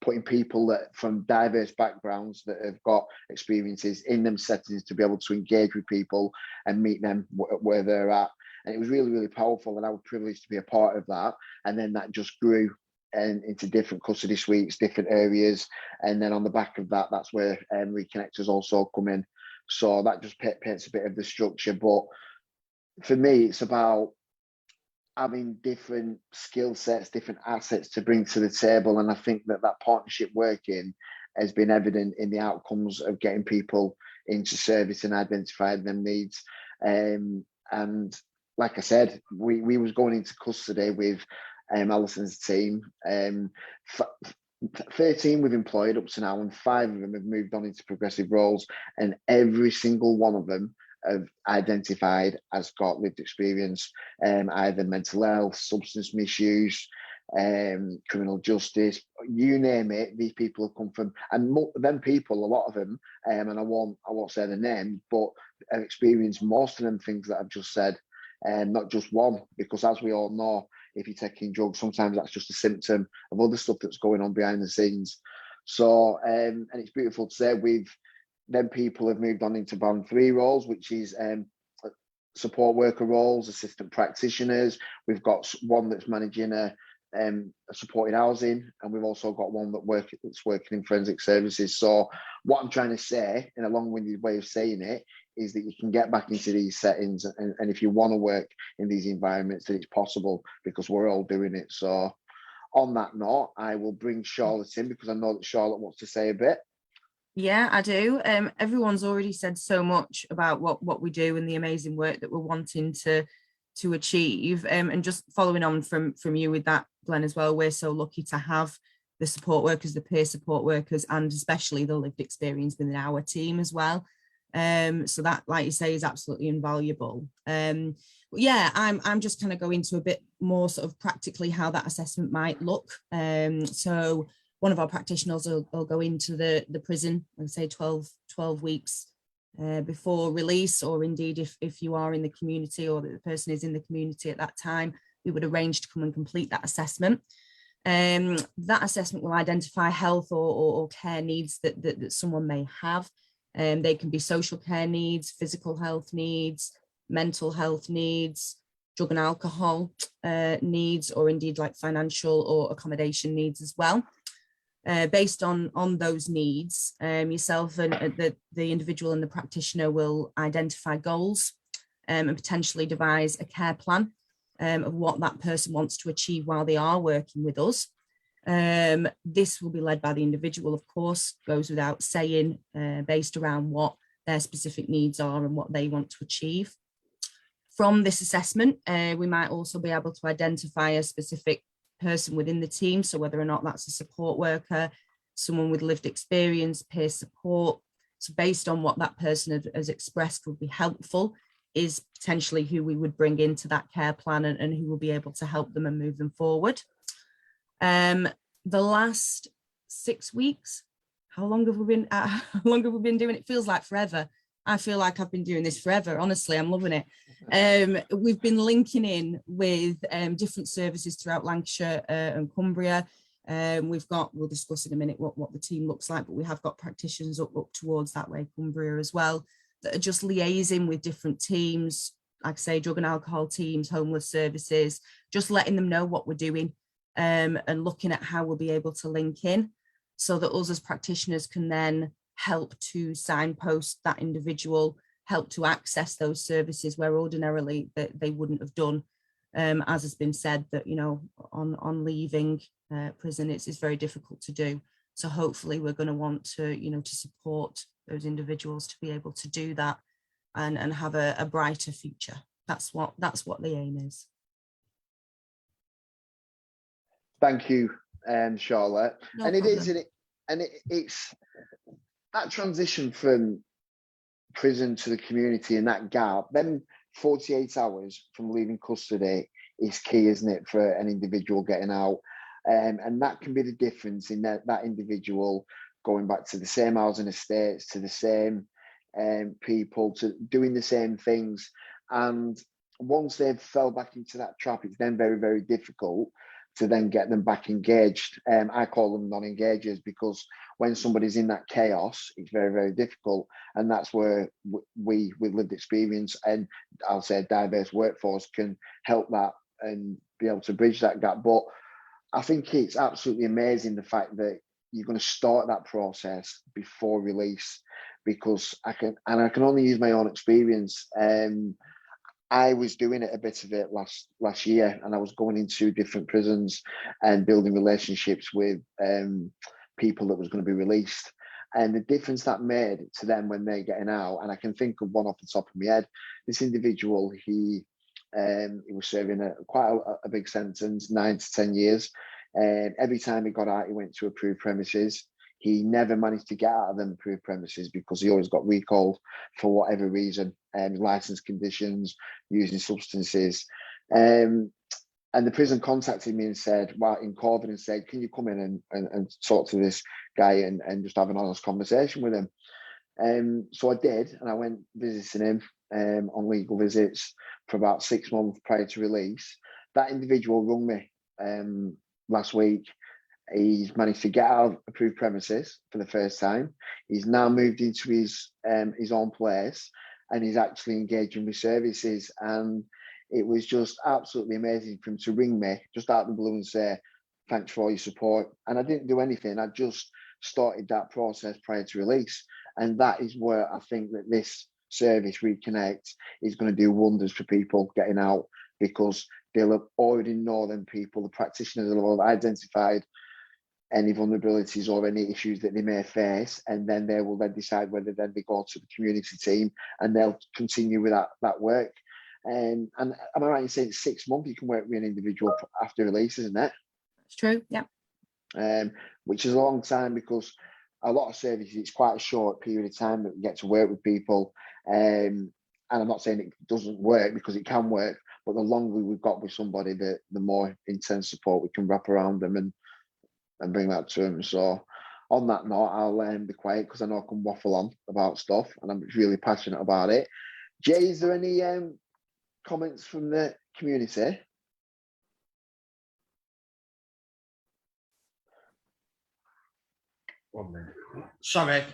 Speaker 2: putting people that from diverse backgrounds that have got experiences in them settings to be able to engage with people and meet them where they're at. And it was really, really powerful, and I was privileged to be a part of that. And then that just grew into different custody suites, different areas. And then on the back of that, that's where Reconnectors also come in. So that just paints a bit of the structure. But for me, it's about having different skill sets, different assets to bring to the table. And I think that partnership working has been evident in the outcomes of getting people into service and identifying them needs. And like I said, we was going into custody with Alison's team 13 we've employed up to now, and 5 of them have moved on into progressive roles, and every single one of them have identified as got lived experience, either mental health, substance misuse, criminal justice, you name it. These people have come from, and them people, a lot of them, and I won't say the name, but have experienced most of them things that I've just said, and not just one, because as we all know, if you're taking drugs, sometimes that's just a symptom of other stuff that's going on behind the scenes. So, and it's beautiful to say them people have moved on into band 3 roles, which is support worker roles, assistant practitioners. We've got one that's managing a supported housing, and we've also got one that's working in forensic services. So what I'm trying to say, in a long-winded way of saying it, is that you can get back into these settings, and if you want to work in these environments, that it's possible, because we're all doing it. So on that note, I will bring Charlotte in, because I know that Charlotte wants to say a bit.
Speaker 4: Yeah, I do. Everyone's already said so much about what we do and the amazing work that we're wanting to achieve. And just following on from you with that, Glenn, as well, we're so lucky to have the support workers, the peer support workers, and especially the lived experience within our team as well. So that, like you say, is absolutely invaluable. But yeah, I'm just kind of going to a bit more sort of practically how that assessment might look. So one of our practitioners will go into the prison, and say 12 weeks before release, or indeed if you are in the community, or the person is in the community at that time, we would arrange to come and complete that assessment. That assessment will identify health or care needs that someone may have. They can be social care needs, physical health needs, mental health needs, drug and alcohol needs, or indeed like financial or accommodation needs as well. Based on those needs, yourself and the individual and the practitioner will identify goals and potentially devise a care plan of what that person wants to achieve while they are working with us. This will be led by the individual, of course, goes without saying, based around what their specific needs are and what they want to achieve. From this assessment, we might also be able to identify a specific person within the team, so whether or not that's a support worker, someone with lived experience, peer support. So based on what that person has expressed would be helpful, is potentially who we would bring into that care plan, and who will be able to help them and move them forward. The last 6 weeks, how long have we been doing it? Feels like forever. I feel like I've been doing this forever. Honestly, I'm loving it. We've been linking in with different services throughout Lancashire and Cumbria. We'll discuss in a minute what the team looks like, but we have got practitioners up towards that way, Cumbria as well, that are just liaising with different teams, like I say, drug and alcohol teams, homeless services, just letting them know what we're doing, and looking at how we'll be able to link in, so that us as practitioners can then help to signpost that individual, help to access those services where ordinarily they wouldn't have done. As has been said, that, you know, on leaving prison, it's very difficult to do. So hopefully we're going to want to, you know, to support those individuals to be able to do that and have a brighter future. That's what the aim is.
Speaker 2: Thank you, Charlotte.
Speaker 4: No
Speaker 2: and
Speaker 4: problem.
Speaker 2: It's that transition from prison to the community, and that gap, then 48 hours from leaving custody is key, isn't it, for an individual getting out? And that can be the difference in that individual going back to the same housing estates, to the same people, to doing the same things. And once they've fell back into that trap, it's then very, very difficult to then get them back engaged. I call them non-engagers, because when somebody's in that chaos, it's very, very difficult. And that's where we, with lived experience, and I'll say a diverse workforce, can help that and be able to bridge that gap. But I think it's absolutely amazing the fact that you're going to start that process before release, because I can only use my own experience. I was doing it a bit of it last year, and I was going into different prisons and building relationships with people that was going to be released, and the difference that made to them when they're getting out. And I can think of one off the top of my head. This individual, he was serving quite a big sentence, 9 to 10 years. Every time he got out, he went to approved premises. He never managed to get out of them approved premises because he always got recalled for whatever reason, license conditions, using substances. And the prison contacted me and said, well, in COVID, and said, can you come in and talk to this guy and just have an honest conversation with him? So I did, and I went visiting him on legal visits for about 6 months prior to release. That individual rung me last week. He's managed to get out of approved premises for the first time. He's now moved into his own place, and he's actually engaging with services. And it was just absolutely amazing for him to ring me just out of the blue and say, thanks for all your support. And I didn't do anything. I just started that process prior to release. And that is where I think that this service, Reconnect, is going to do wonders for people getting out, because they'll have already know them people, the practitioners will have identified any vulnerabilities or any issues that they may face, and then they will then decide whether then they go to the community team and they'll continue with that work. And am I right in saying 6 months you can work with an individual after release, isn't it?
Speaker 4: It's true, yeah.
Speaker 2: Which is a long time, because a lot of services, it's quite a short period of time that we get to work with people. And I'm not saying it doesn't work, because it can work, but the longer we've got with somebody, the more intense support we can wrap around them and bring that to them. So on that note, I'll be quiet, because I know I can waffle on about stuff and I'm really passionate about it. Jay, is there any comments from the community?
Speaker 8: Sorry.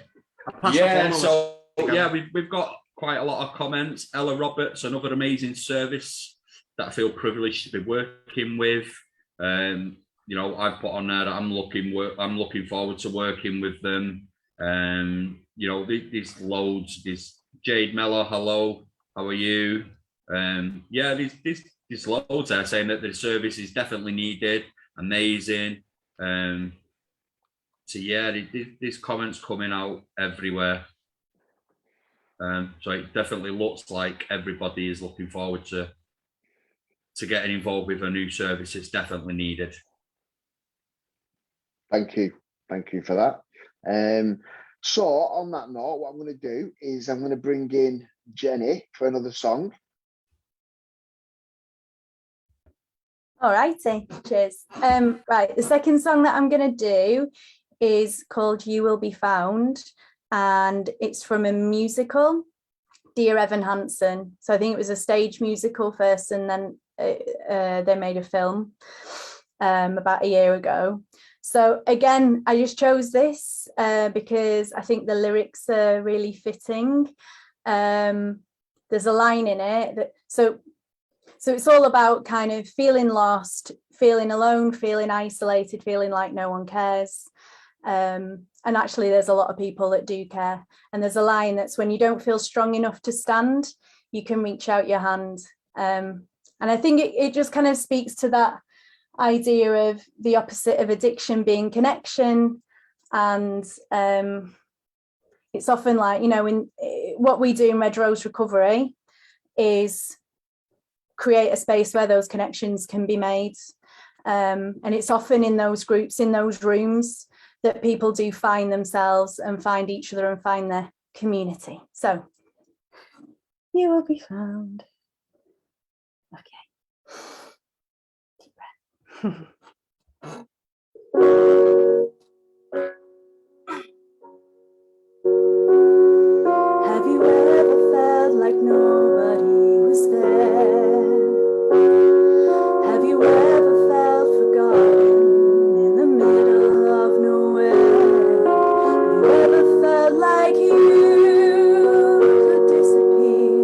Speaker 7: Yeah, so yeah, we've got quite a lot of comments. Ella Roberts, another amazing service that I feel privileged to be working with. You know, I've put on there that I'm looking forward to working with them. You know, there's loads. There's Jade Mello, hello, how are you? Yeah, there's loads there saying that the service is definitely needed, amazing. So yeah, there's comments coming out everywhere. So it definitely looks like everybody is looking forward to getting involved with a new service. It's definitely needed.
Speaker 2: Thank you for that. So on that note, what I'm going to do is I'm going to bring in Jenny for another song.
Speaker 6: All righty, cheers. Right, the second song that I'm going to do is called You Will Be Found, and it's from a musical, Dear Evan Hansen. So I think it was a stage musical first, and then they made a film about a year ago. So again, I just chose this because I think the lyrics are really fitting. There's a line in it that so it's all about kind of feeling lost, feeling alone, feeling isolated, feeling like no one cares. And actually there's a lot of people that do care. And there's a line that's, when you don't feel strong enough to stand, you can reach out your hand. And I think it just kind of speaks to that idea of the opposite of addiction being connection. And it's often like, you know, in what we do in Red Rose Recovery is create a space where those connections can be made. And it's often in those groups, in those rooms, that people do find themselves and find each other and find their community. So you will be found. Okay. Deep breath. Have you ever felt like nobody was there? Have you ever felt forgotten in the middle of nowhere? Have you ever felt like you could disappear,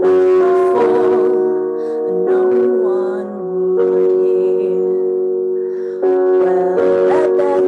Speaker 6: like you would fall and no one would hear? Well, let that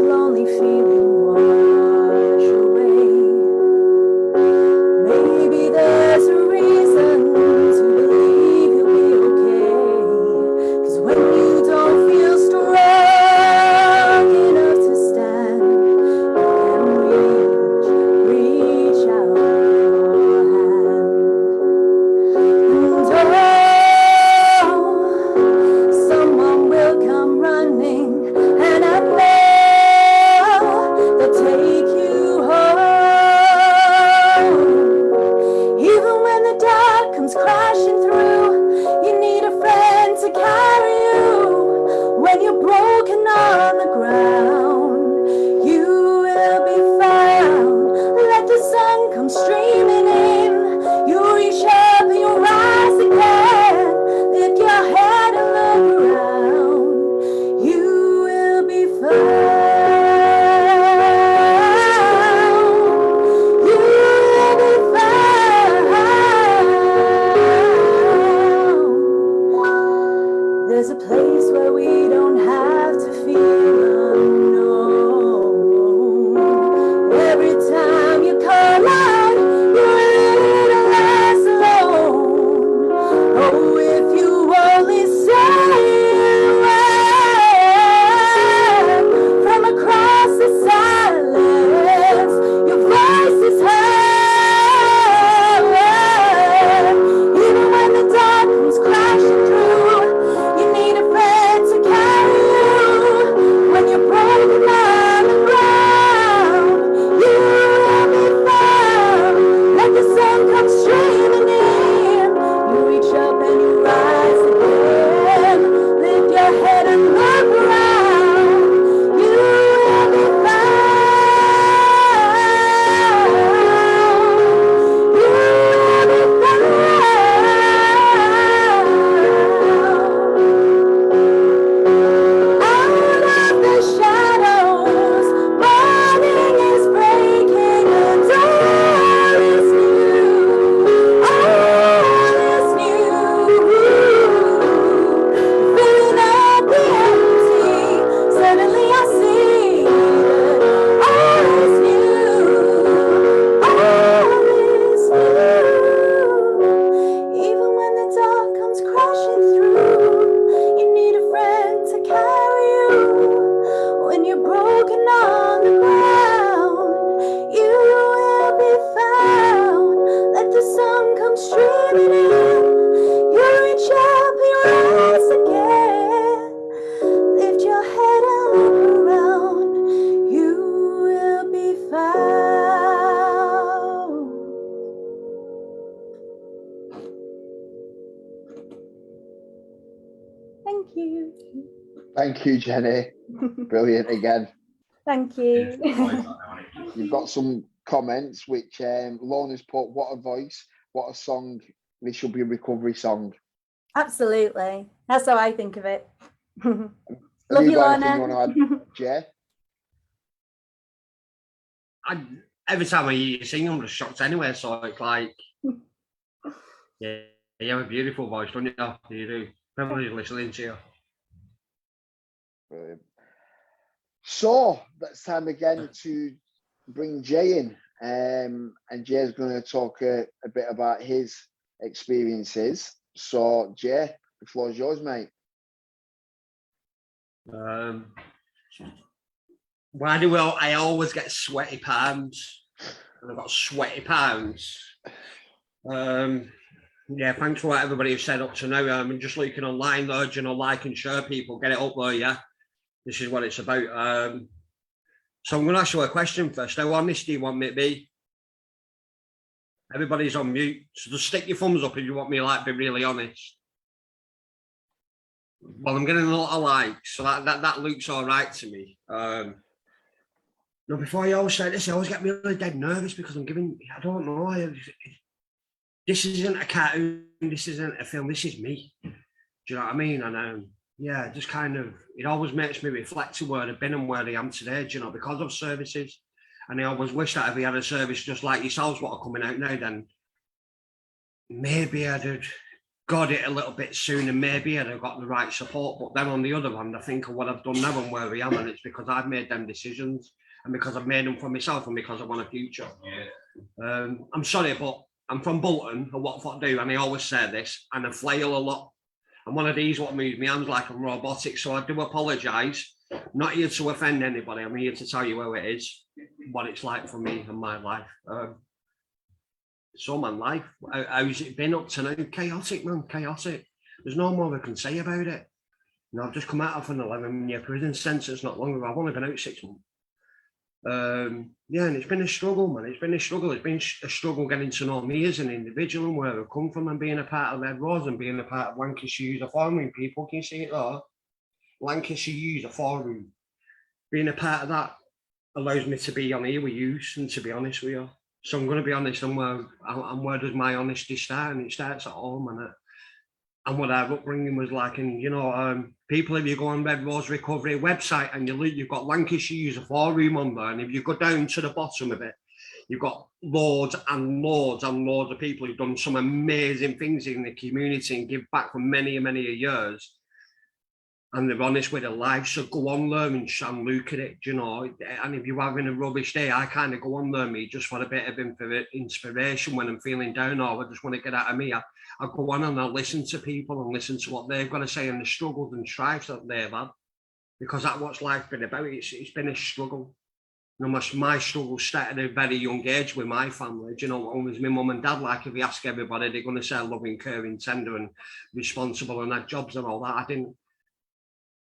Speaker 2: Thank you, Jenny. Brilliant again.
Speaker 6: Thank you.
Speaker 2: You've got some comments which Lorna's put, what a voice, what a song. This should be a recovery song.
Speaker 6: Absolutely. That's how I think of it.
Speaker 2: Have
Speaker 6: Love
Speaker 2: you
Speaker 6: you,
Speaker 2: got anything
Speaker 6: Lorna.
Speaker 2: you want to add, Jay?
Speaker 8: Every time I hear you sing, I'm just shocked anyway. So it's like, yeah, you have a beautiful voice, don't you? You do. Privilege listening to you.
Speaker 2: Brilliant. So that's time again to bring Jay in, and Jay's going to talk a bit about his experiences. So Jay, the floor is yours, mate.
Speaker 8: Why do I always get sweaty palms? And I've got sweaty palms. Yeah, thanks for what everybody has said up to now. I'm just looking online though, you know, like and share people, get it up there, yeah. This is what it's about. So I'm going to ask you a question first. How honest do you want me to be? Everybody's on mute, so just stick your thumbs up if you want me to like be really honest. Well, I'm getting a lot of likes, so that looks all right to me. No, before you always say this, I always get really dead nervous because I'm giving, I don't know, this isn't a cartoon, this isn't a film, this is me. Do you know what I mean? And yeah, just kind of, it always makes me reflect to where I've been and where I am today, you know, because of services. And I always wish that if we had a service just like yourselves, what are coming out now, then maybe I'd have got it a little bit sooner, maybe I'd have got the right support. But then on the other hand, I think of what I've done now and where I am, and it's because I've made them decisions and because I've made them for myself and because I want a future. Yeah. I'm sorry, but I'm from Bolton, or what I do, and I always say this, and I flail a lot. I'm one of these what moves my hands like I'm robotic, so I do apologise. I'm not here to offend anybody. I'm here to tell you how it is, what it's like for me and my life. So my life, how's it been up to now? Chaotic, man, chaotic. There's no more I can say about it. You know, I've just come out of an 11-year prison sentence not long ago. I've only been out 6 months. Yeah, and it's been a struggle, man. It's been a struggle. It's been a struggle getting to know me as an individual and where I've come from and being a part of Red Rose and being a part of Lancashire User Forum. People can see it there. Lancashire User Forum. Being a part of that allows me to be on here with you and to be honest with you. So I'm going to be honest, and where does my honesty start? And it starts at home, and what our upbringing was like. And, you know, people, if you go on Red Rose Recovery website and you've got Lancashire User Forum on there, and if you go down to the bottom of it, you've got loads and loads and loads of people who've done some amazing things in the community and give back for many, many years. And they're honest with their life, so go on there and look at it, you know. And if you're having a rubbish day, I kind of go on there, me, just for a bit of inspiration when I'm feeling down or I just want to get out of me. I go on and I listen to people and listen to what they've got to say and the struggles and strifes that they've had, because that's what life's been about. It's been a struggle. You know, my struggle started at a very young age with my family. Do you know, it was my mum and dad. Like, if you ask everybody, they're going to say loving, caring, tender and responsible and had jobs and all that.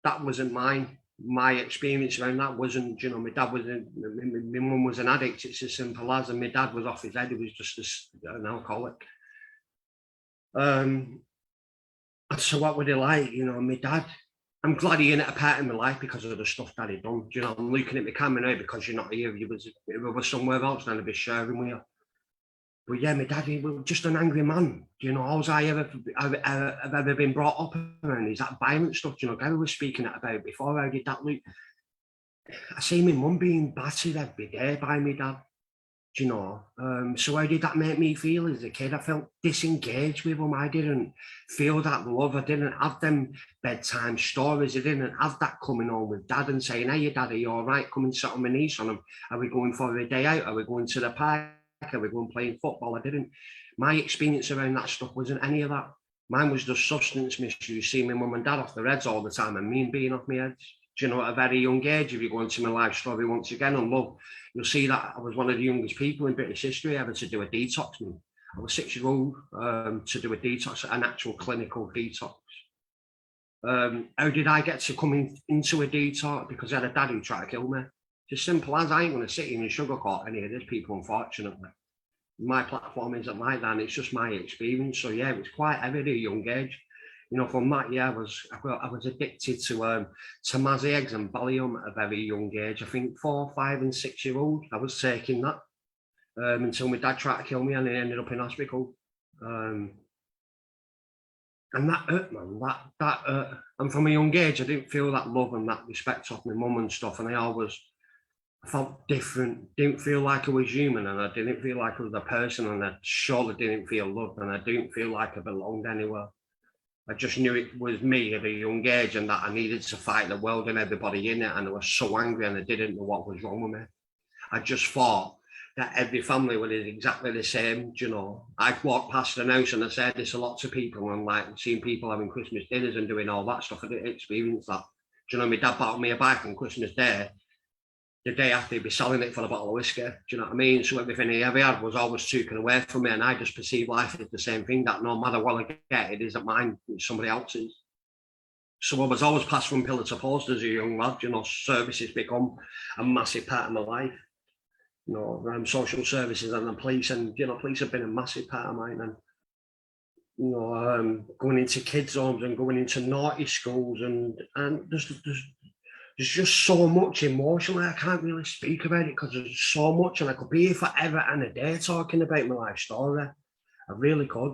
Speaker 8: That wasn't my experience around that. Wasn't, you know, my dad wasn't, my mum was an addict. It's as simple as, and my dad was off his head. He was just an alcoholic. So what were they like? You know, my dad, I'm glad he ain't a part of my life because of the stuff that he done. You know, I'm looking at my camera now because you're not here. If I was somewhere else, then I'd be sharing with you. But yeah, my dad, he was just an angry man. You know, all I've ever been brought up around is that violent stuff. You know, Gary was speaking about before. How did that look? I see my mum being battered every day by my dad. Do you know? So how did that make me feel as a kid? I felt disengaged with him. I didn't feel that love. I didn't have them bedtime stories. I didn't have that coming home with dad and saying, "Hey, dad, are you all right? Come and sit on my knees on him. Are we going for a day out? Are we going to the park? Are we going playing football?" My experience around that stuff wasn't any of that. Mine was just substance misuse, seeing my mum and dad off their heads all the time and me being off my heads. Do you know, at a very young age, if you go into my life story once again on love, you'll see that I was one of the youngest people in British history ever to do a detox. I was 6-year-old to do a detox, an actual clinical detox. How did I get to come into a detox? Because I had a dad who tried to kill me. It's as simple as, I ain't going to sit in and sugarcoat any of these people, unfortunately. My platform isn't like that, and it's just my experience. So yeah, it was quite heavy at a young age. You know, from that, yeah, I was addicted to Mazzy eggs and Valium at a very young age. I think 4, 5 and 6 year old, I was taking that until my dad tried to kill me and I ended up in hospital. And that hurt, man, that hurt. And from a young age, I didn't feel that love and that respect off my mum and stuff. And I felt different, didn't feel like I was human, and I didn't feel like I was a person, and I surely didn't feel loved, and I didn't feel like I belonged anywhere. I just knew it was me at a young age and that I needed to fight the world and everybody in it, and I was so angry and I didn't know what was wrong with me. I just thought that every family was exactly the same, you know. I walked past an house and I said this a lot to people, and like seeing people having Christmas dinners and doing all that stuff. I didn't experience that. Do you know, my dad bought me a bike on Christmas Day. The day after, he'd be selling it for a bottle of whiskey. Do you know what I mean? So everything he ever had was always taken away from me, and I just perceived life as the same thing, that no matter what I get, it isn't mine, it's somebody else's. So I was always passed from pillar to post as a young lad. You know, services become a massive part of my life. You know, social services and the police, and you know, police have been a massive part of mine. And you know, going into kids' homes and going into naughty schools, and there's just so much emotionally. I can't really speak about it because there's so much, and I could be here forever and a day talking about my life story. I really could,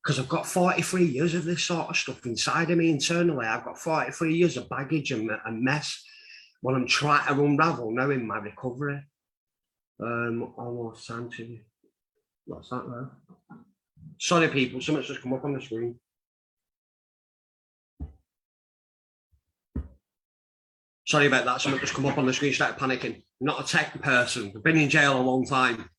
Speaker 8: because I've got 43 years of this sort of stuff inside of me internally. I've got 43 years of baggage and mess what I'm trying to unravel now in my recovery. Almost time to, what's that now? Sorry people, something's just come up on the screen. Sorry about that, something just come up on the screen, started panicking. I'm not a tech person, I've been in jail a long time.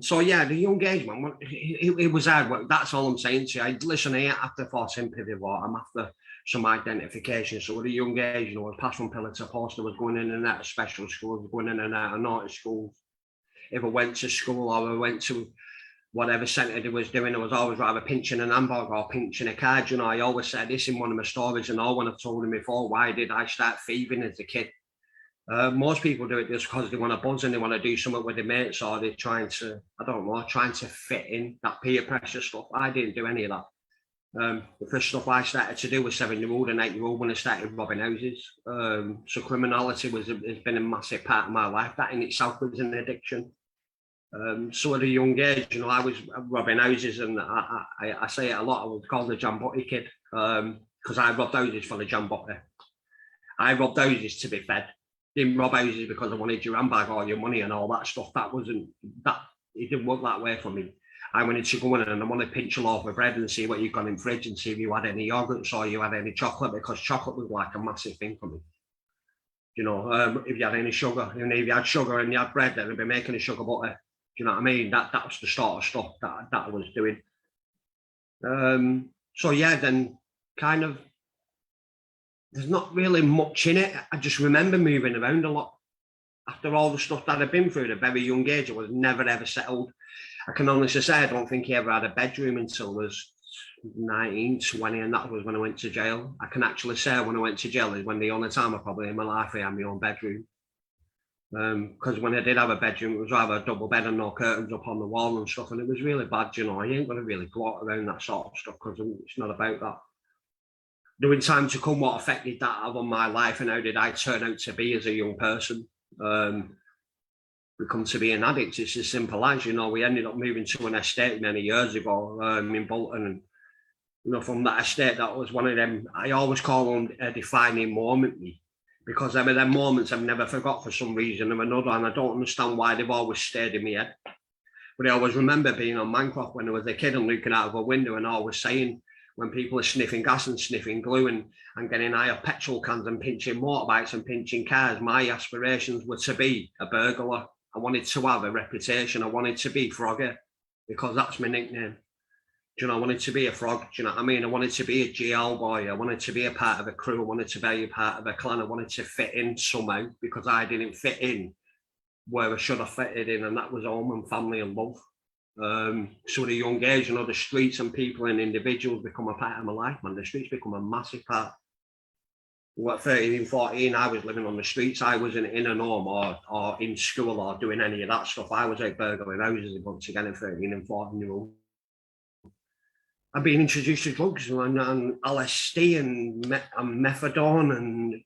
Speaker 8: So yeah, the young age, man, it was hard work, that's all I'm saying to you. Listen, I ain't after for sympathy, but I'm after some identification. So at a young age, you know, I was passed from pillar to post, I was going in and out of special schools, going in and out of naughty schools. If I went to school or I went to whatever centre they was doing, I was always rather pinching an hamburger or pinching a card. You know, I always said this in one of my stories, and all when I've told them before, why did I start thieving as a kid? Most people do it just because they want to buzz and they want to do something with their mates, or they're trying to, I don't know, trying to fit in, that peer pressure stuff. I didn't do any of that. The first stuff I started to do was 7-year-old and 8-year-old when I started robbing houses. So criminality has been a massive part of my life. That in itself was an addiction. So at a young age, you know, I was robbing houses, and I say it a lot, I was called the Jambotti kid, because I robbed houses for the Jambotti. I robbed houses to be fed. Didn't rob houses because I wanted your handbag or your money and all that stuff. It didn't work that way for me. I wanted to go in and I wanted to pinch a loaf of bread and see what you've got in the fridge and see if you had any yogurts or you had any chocolate, because chocolate was like a massive thing for me. You know, if you had any sugar, you know, if you had sugar and you had bread, then I'd be making a sugar butter. Do you know what I mean? That was the sort of stuff that I was doing. So yeah, then kind of, there's not really much in it. I just remember moving around a lot. After all the stuff that I'd been through at a very young age, I was never ever settled. I can honestly say I don't think he ever had a bedroom until I was 19, 20, and that was when I went to jail. I can actually say when I went to jail is when the only time I probably in my life I had my own bedroom. Because when I did have a bedroom, it was rather a double bed and no curtains up on the wall and stuff, and it was really bad, you know. I ain't going to really go out around that sort of stuff because it's not about that. During time to come, what affected that on my life and how did I turn out to be as a young person? Become to be an addict, it's as simple as, you know, we ended up moving to an estate many years ago in Bolton, and you know, from that estate, that was one of them, I always call them a defining moment me, because there were them moments I've never forgot for some reason or another, and I don't understand why they've always stayed in my head. But I always remember being on Mancroft when I was a kid and looking out of a window and always saying, when people are sniffing gas and sniffing glue and getting high of petrol cans and pinching motorbikes and pinching cars, my aspirations were to be a burglar. I wanted to have a reputation. I wanted to be Froggy, because that's my nickname. Do you know, I wanted to be a frog. Do you know what I mean? I wanted to be a GL boy. I wanted to be a part of a crew. I wanted to be a part of a clan. I wanted to fit in somehow, because I didn't fit in where I should have fitted in, and that was home and family and love. So at a young age, you know, the streets and people and individuals become a part of my life, man. The streets become a massive part. At 13 and 14, I was living on the streets. I wasn't in an home or in school or doing any of that stuff. I was out burgling houses once again at 13 and 14 year old. I've been introduced to drugs and LSD and methadone and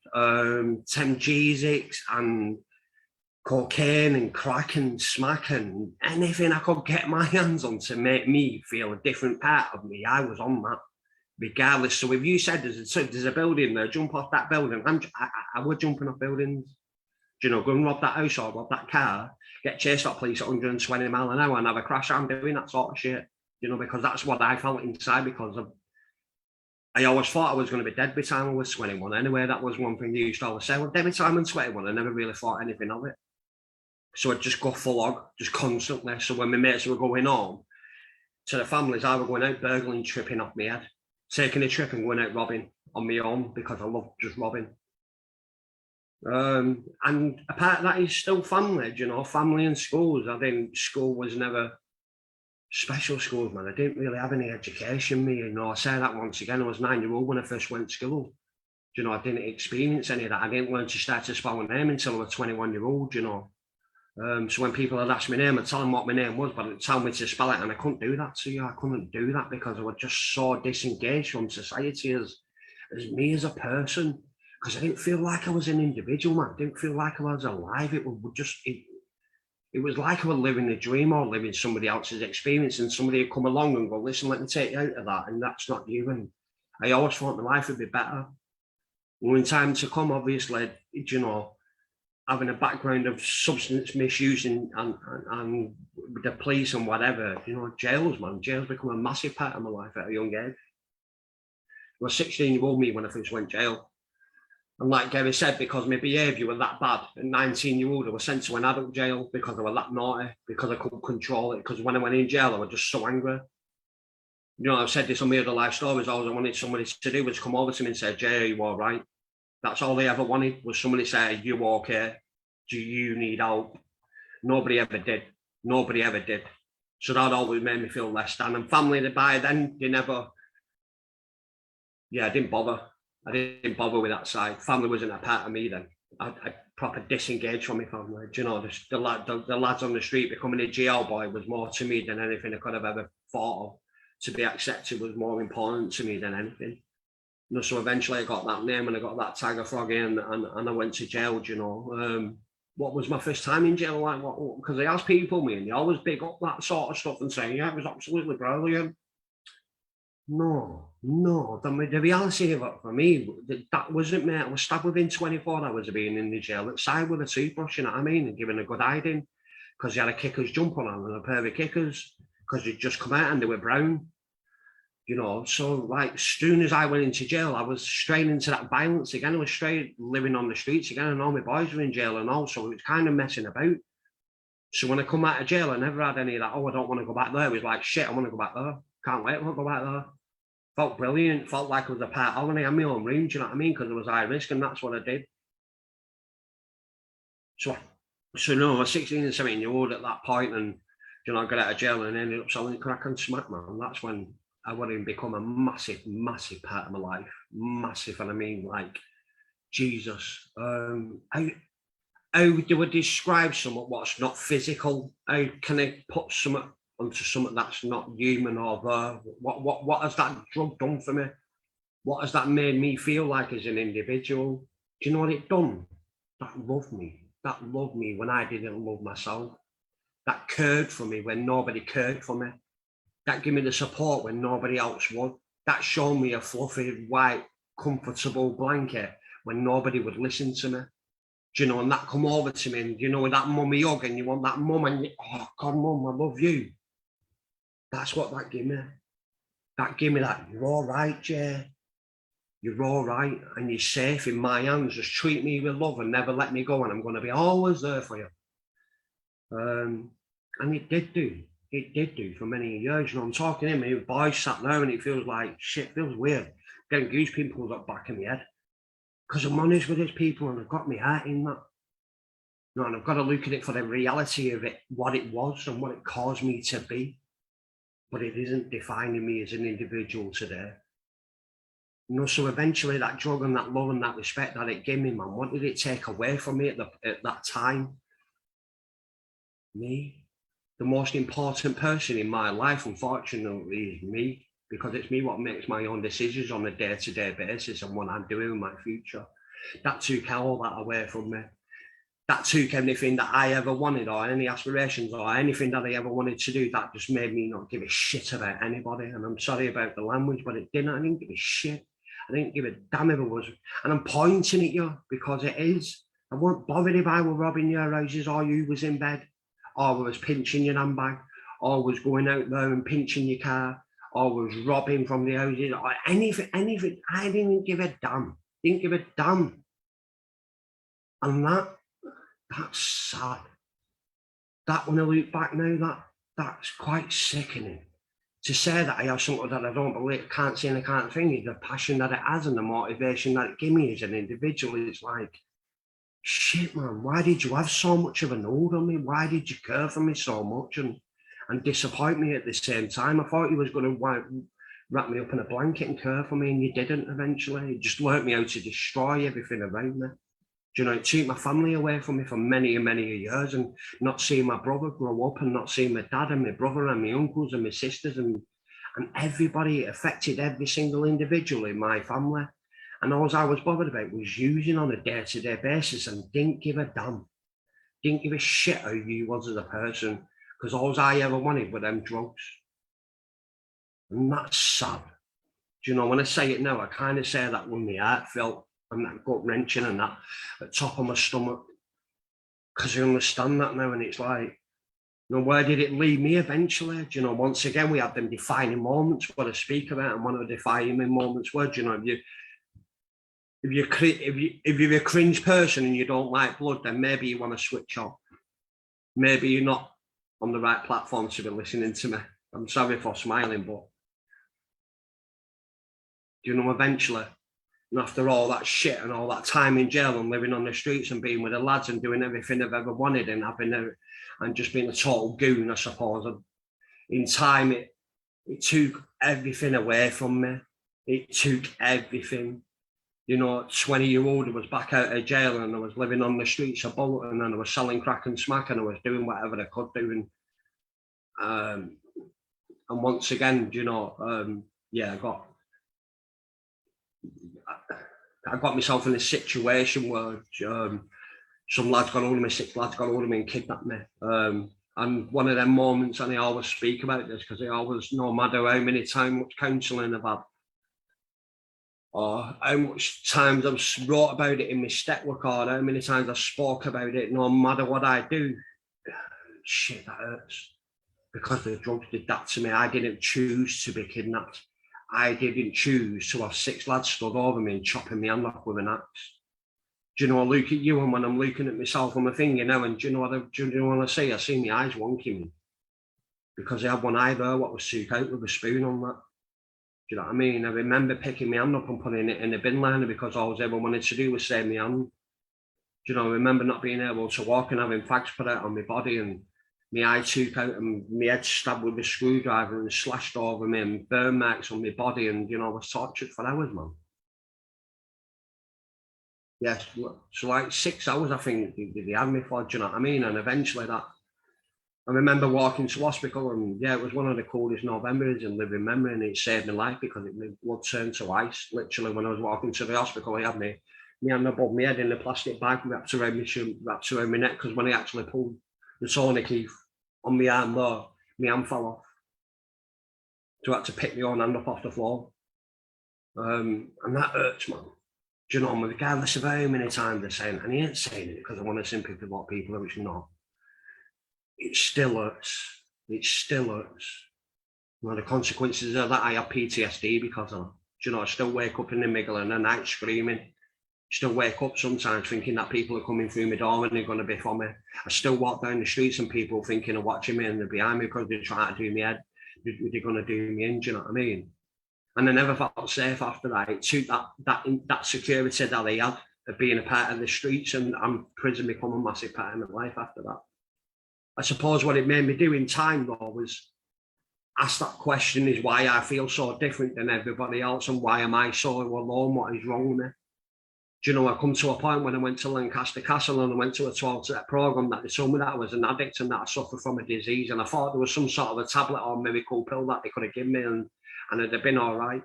Speaker 8: Temgesics and cocaine and crack and smack and anything I could get my hands on to make me feel a different part of me. I was on that, regardless. So if you said there's a building there, jump off that building, I would jumping off buildings. Do you know, go and rob that house or rob that car, get chased at police at 120 mile an hour and have a crash. I'm doing that sort of shit. You know, because that's what I felt inside, because I always thought I was going to be dead by the time I was 21. Anyway, that was one thing they used to always say. Well, every time I'm 21, I never really thought anything of it. So I'd just go full hog, just constantly. So when my mates were going home to the families, I were going out burgling, tripping off my head, taking a trip and going out robbing on my own because I love just robbing. And a part of that is still family, you know, family and schools. I think school was never special schools, man. I didn't really have any education, me. You know, I say that once again, I was 9-year-old when I first went to school. You know, I didn't experience any of that. I didn't learn to start to spell my name until I was 21-year-old, you know. So when people had asked my name, I'd tell them what my name was, but it'd tell me to spell it, and I couldn't do that. So yeah, I couldn't do that because I was just so disengaged from society as me as a person, because I didn't feel like I was an individual, man. I didn't feel like I was alive. It was just, it was like I was living a dream or living somebody else's experience, and somebody would come along and go, listen, let me take you out of that, and that's not you. And I always thought my life would be better. When time to come, obviously, you know, having a background of substance misuse and the police and whatever, you know, jails, man. Jails become a massive part of my life at a young age. I was 16-year-old me when I first went jail. And like Gary said, because my behaviour was that bad, at 19-year-old, I was sent to an adult jail because I was that naughty, because I couldn't control it. Because when I went in jail, I was just so angry. You know, I've said this on my other life stories. All I wanted somebody to do was come over to me and say, Jay, are you all right? That's all they ever wanted, was somebody say, are you okay? Do you need help? Nobody ever did. Nobody ever did. So that always made me feel less than. And family, by then, they never, I didn't bother. I didn't bother with that side. Family wasn't a part of me then. I proper disengaged from my family. Do you know, the lads on the street becoming a jail boy was more to me than anything I could have ever thought of. To be accepted was more important to me than anything. You know, so eventually I got that name and I got that tag of Froggy, and I went to jail, you know. What was my first time in jail like? Because they ask people me and they always big up that sort of stuff and say, yeah, it was absolutely brilliant. No. The reality of it for me, that wasn't, mate. I was stabbed within 24 hours of being in the jail outside with a toothbrush, you know what I mean, and given a good hiding, because he had a kicker's jumper on and a pair of kickers, because he'd just come out and they were brown. You know, so like as soon as I went into jail, I was straight into that violence again. I was straight living on the streets again, and all my boys were in jail and all, so it was kind of messing about. So when I come out of jail, I never had any of that, oh, I don't want to go back there. It was like, shit, I want to go back there. Can't wait to go back there. Felt brilliant, felt like I was a part of it. I had my own room, do you know what I mean? Because it was high risk, and that's what I did. So no, I was 16 and 17-year-old at that point, and, you know, I got out of jail and ended up selling crack and smack, man. That's when I would have become a massive, massive part of my life. Massive, and I mean, like, Jesus. How do I describe something what's not physical? How can I put something onto something that's not human or there? What has that drug done for me? What has that made me feel like as an individual? Do you know what it done? That loved me. That loved me when I didn't love myself. That cared for me when nobody cared for me. That gave me the support when nobody else would. That showed me a fluffy, white, comfortable blanket when nobody would listen to me. Do you know, and that come over to me, and, you know, with that mummy hug, and you want that mum, and you, oh, God, mum, I love you. That's what that gave me. That gave me that, you're all right, Jay. You're all right, and you're safe in my hands. Just treat me with love and never let me go, and I'm going to be always there for you. And it did do. It did do for many years. You know, I'm talking to him, and boys sat there, and it feels like shit, feels weird. Getting goose pimples up back in my head. Because I'm honest with these people, and I've got my heart in that. You know, and I've got to look at it for the reality of it, what it was and what it caused me to be. But it isn't defining me as an individual today. You know, so eventually that drug and that love and that respect that it gave me, man, what did it take away from me at that time? Me. The most important person in my life, unfortunately, is me. because it's me what makes my own decisions on a day-to-day basis and what I'm doing in my future. That took all that away from me. That took anything that I ever wanted, or any aspirations, or anything that I ever wanted to do. That just made me not give a shit about anybody. And I'm sorry about the language, but it didn't. I didn't give a shit. I didn't give a damn if it was. And I'm pointing at you because it is. I wasn't bothered if I were robbing your houses, or you was in bed, or was pinching your handbag, or was going out there and pinching your car, or was robbing from the houses, or anything. I didn't give a damn. Didn't give a damn. And that's sad. That, when I look back now, that's quite sickening. To say that I have something that I don't believe, can't see and I can't think, the passion that it has and the motivation that it gives me as an individual, it's like, shit, man, why did you have so much of an hold on me? Why did you care for me so much and disappoint me at the same time? I thought you was going to wrap me up in a blanket and care for me, and you didn't eventually. You just learnt me how to destroy everything around me. You know, it took my family away from me for many and many years, and not seeing my brother grow up and not seeing my dad and my brother and my uncles and my sisters and everybody. It affected every single individual in my family. And all I was bothered about was using on a day-to-day basis and didn't give a damn. Didn't give a shit how you was as a person, because all I ever wanted were them drugs. And that's sad. Do you know, when I say it now, I kind of say that when my heart felt and that gut wrenching and that at top of my stomach, because I understand that now. And it's like, you know, where did it lead me eventually? Do you know, once again, we have them defining moments what I speak about, and one of the defining moments were, you know, if you're a cringe person and you don't like blood, then maybe you want to switch off. Maybe you're not on the right platform to be listening to me. I'm sorry for smiling, but you know, eventually, and after all that shit and all that time in jail and living on the streets and being with the lads and doing everything I've ever wanted and and just being a total goon, I suppose. And in time, it took everything away from me. It took everything. You know, 20-year-old, I was back out of jail and I was living on the streets of Bolton and I was selling crack and smack and I was doing whatever I could do. And once again, you know, yeah, I got myself in a situation where some lads got hold of me, 6 lads got hold of me and kidnapped me. And one of them moments, and I always speak about this because I always, no matter how many times, much counselling I've had, or how much times I've wrote about it in my step work, or how many times I've spoke about it, no matter what I do, shit, that hurts. Because the drugs did that to me. I didn't choose to be kidnapped. I didn't choose to have 6 lads stood over me and chopping me hand off with an axe. Do you know, I look at you, and when I'm looking at myself on my finger now, and do you know what I see? I see my eyes wonking me. Because I had one eye there, what was took out with a spoon on that. Do you know what I mean? I remember picking my hand up and putting it in the bin liner because all I ever wanted to do was save my hand. Do you know, I remember not being able to walk and having fags put out on my body, and my eye took out and my head stabbed with a screwdriver and slashed over me and burn marks on my body, and, you know, I was tortured for hours, man. Yes, so like 6 hours, I think, they had me for, do you know what I mean? And eventually that, I remember walking to hospital, and yeah, it was one of the coldest Novembers in living memory, and it saved my life because my blood turned to ice. Literally, when I was walking to the hospital, I had my hand above my head in a plastic bag wrapped around my neck, because when I actually pulled the tourniquet on my arm there, my hand fell off. So I had to pick my own hand up off the floor. And that hurts, man. Do you know, regardless of how many times they're saying, and he ain't saying it because I want to sympathy with what people are, which not. It still hurts. It still hurts. You know, the consequences of that, I have PTSD because of that. Do you know, I still wake up in the middle of the night screaming. Still wake up sometimes thinking that people are coming through my door and they're going to be for me. I still walk down the streets and people thinking of watching me and they're behind me because they're trying to do me head. They're going to do me in, do you know what I mean? And I never felt safe after that. It took that security that I had of being a part of the streets, and prison become a massive part of my life after that. I suppose what it made me do in time, though, was ask that question, is why I feel so different than everybody else, and why am I so alone? What is wrong with me? Do you know, I come to a point when I went to Lancaster Castle and I went to a 12-step program that they told me that I was an addict and that I suffered from a disease, and I thought there was some sort of a tablet or miracle pill that they could have given me, and and it'd have been all right.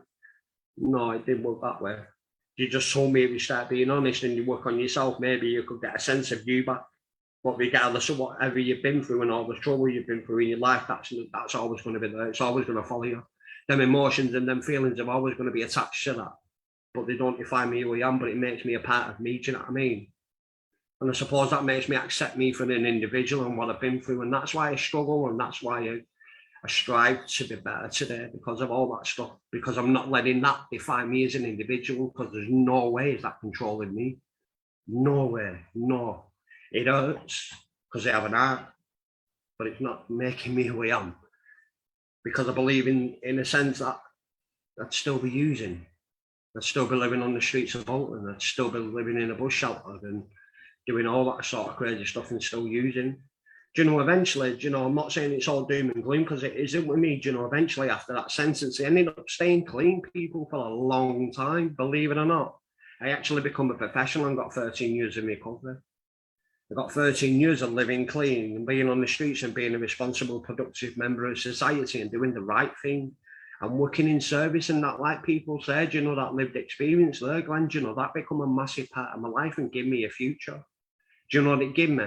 Speaker 8: No, it didn't work that way. You just told me if you start being honest and you work on yourself, maybe you could get a sense of you back. But regardless of whatever you've been through and all the trouble you've been through in your life, that's always going to be there. It's always going to follow you. Them emotions and them feelings are always going to be attached to that. But they don't define me who I am, but it makes me a part of me, do you know what I mean? And I suppose that makes me accept me for an individual and what I've been through. And that's why I struggle, and that's why I strive to be better today, because of all that stuff, because I'm not letting that define me as an individual, because there's no way is that controlling me. No way, no. It hurts because I have an heart, but it's not making me who I am, because I believe in a sense that I'd still be using. I'd still be living on the streets of Bolton. I'd still be living in a bus shelter and doing all that sort of crazy stuff and still using. Do you know, eventually, do you know, I'm not saying it's all doom and gloom, because it isn't with me. Do you know, eventually after that sentence, I ended up staying clean, people, for a long time, believe it or not. I actually become a professional and got 13 years in recovery. I got 13 years of living clean and being on the streets and being a responsible, productive member of society and doing the right thing and working in service and that, like people said, you know, that lived experience there, Glenn, you know, that become a massive part of my life and give me a future. Do you know what it gave me?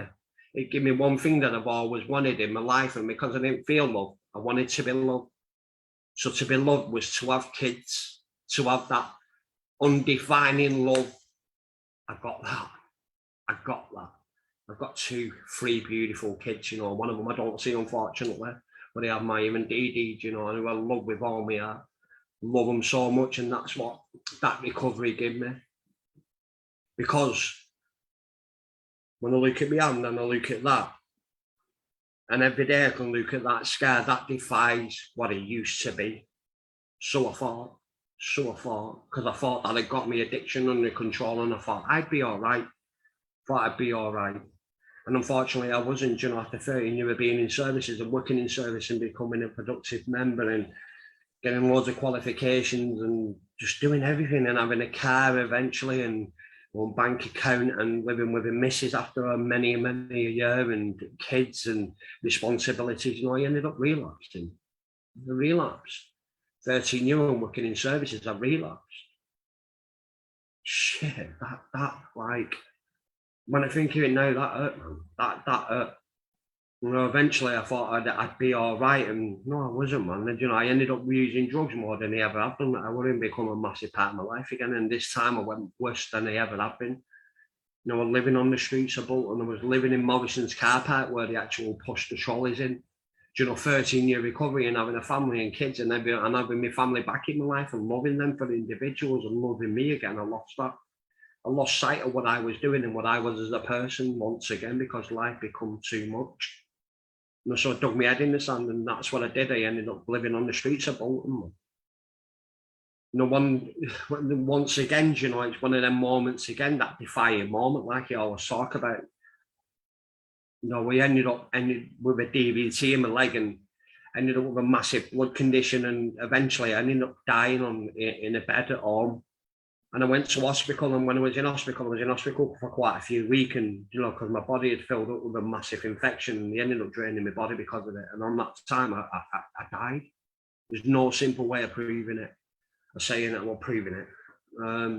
Speaker 8: It gave me one thing that I've always wanted in my life, and because I didn't feel love, I wanted to be loved. So to be loved was to have kids, to have that undefining love. I got that. I got that. I've got 3 beautiful kids, you know. One of them I don't see, unfortunately, but they have Maya and Dee Dee, you know, and I love with all my heart. Love them so much, and that's what that recovery gave me. Because when I look at my hand and I look at that, and every day I can look at that scar, that defies what it used to be. So I thought, because I thought that it got me addiction under control, and I thought I'd be all right. Thought I'd be all right. And unfortunately, I wasn't, you know, after 13 years of being in services and working in service and becoming a productive member and getting loads of qualifications and just doing everything and having a car eventually and one bank account and living with a missus after many a year and kids and responsibilities, you know, I ended up relapsing. I relapsed. 13 years and working in services, I relapsed. Shit, that like, when I think of it now, that hurt, man. That hurt. You know, eventually I thought I'd be all right, and no, I wasn't, man. And, you know, I ended up using drugs more than I ever have done. I wouldn't become a massive part of my life again, and this time I went worse than I ever have been. You know, living on the streets of Bolton, I was living in Morrison's car park where they actually pushed the trolleys in. You know, 13-year recovery and having a family and kids and having my family back in my life and loving them for individuals and loving me again. I lost that. I lost sight of what I was doing and what I was as a person once again, because life became too much. And so I dug my head in the sand, and that's what I did. I ended up living on the streets of Bolton. You know, once again, you know, it's one of them moments again, that defining moment, like you always talk about. You know, we ended with a DVT in my leg and ended up with a massive blood condition, and eventually I ended up dying in a bed at home. And I went to hospital, and when I was in hospital for quite a few weeks, and, you know, because my body had filled up with a massive infection, and they ended up draining my body because of it. And on that time, I died. There's no simple way of proving it, or saying it or proving it.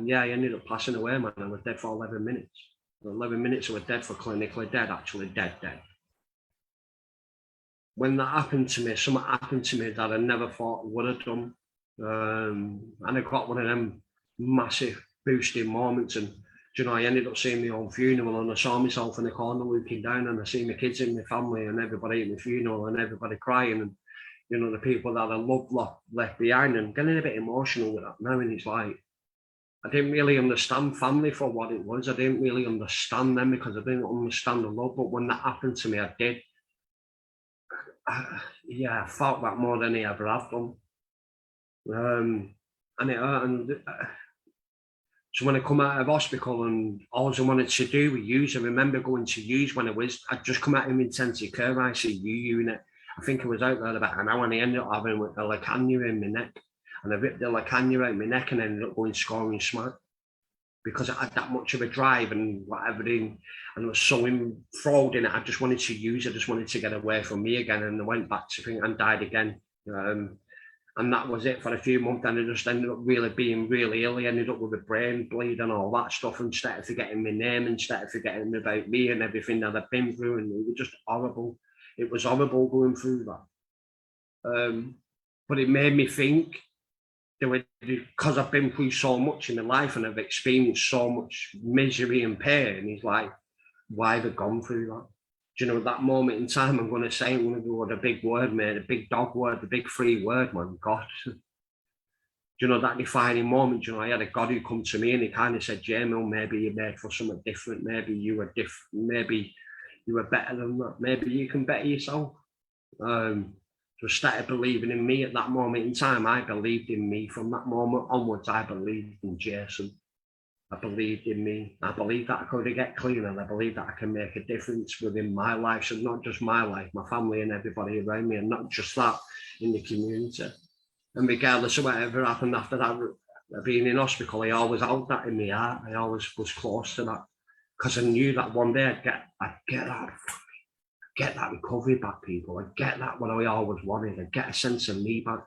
Speaker 8: Yeah, I ended up passing away, man. I was dead for 11 minutes. 11 minutes I was dead for clinically dead, actually dead. When that happened to me, something happened to me that I never thought I would have done. And I got one of them massive boosting moments, and, you know, I ended up seeing my own funeral, and I saw myself in the corner looking down, and I see my kids and my family and everybody at the funeral and everybody crying, and, you know, the people that I loved left behind, and getting a bit emotional with that now. And it's like, I didn't really understand family for what it was. I didn't really understand them because I didn't understand the love. But when that happened to me, I did. Yeah, I felt that more than I ever have done. And it hurt. And so when I come out of hospital, and all I wanted to do was use, I remember going to use when I'd just come out of intensive care ICU unit. I think I was out there about an hour, and I ended up having a leukaemia in my neck. And I ripped the leukaemia out my neck and ended up going scoring smack, because I had that much of a drive and everything, and I was so enthralled in it. I just wanted to use it. I just wanted to get away from me again, and I went back to think and died again. And that was it for a few months. And I just ended up really being really ill. I ended up with a brain bleed and all that stuff. Instead of forgetting my name, instead of forgetting about me and everything that I've been through. And it was just horrible. It was horrible going through that. But it made me think, because I've been through so much in my life and I've experienced so much misery and pain, it's like, why have I gone through that? Do you know, that moment in time, I'm going to say, I'm going to go with a big word, mate, a big dog word, the big free word, man, God. Do you know, that defining moment, you know, I had a God who come to me and he kind of said, Jamie, maybe you're made for something different. Maybe you were different. Maybe you were better than that. Maybe you can better yourself. So I started believing in me at that moment in time. I believed in me. From that moment onwards, I believed in Jason. I believed in me. I believed that I could get clean, and I believed that I can make a difference within my life. So not just my life, my family and everybody around me, and not just that, in the community. And regardless of whatever happened after that, being in hospital, I always held that in my heart. I always was close to that, because I knew that one day I'd get that recovery back, people. I'd get that what I always wanted. I'd get a sense of me back.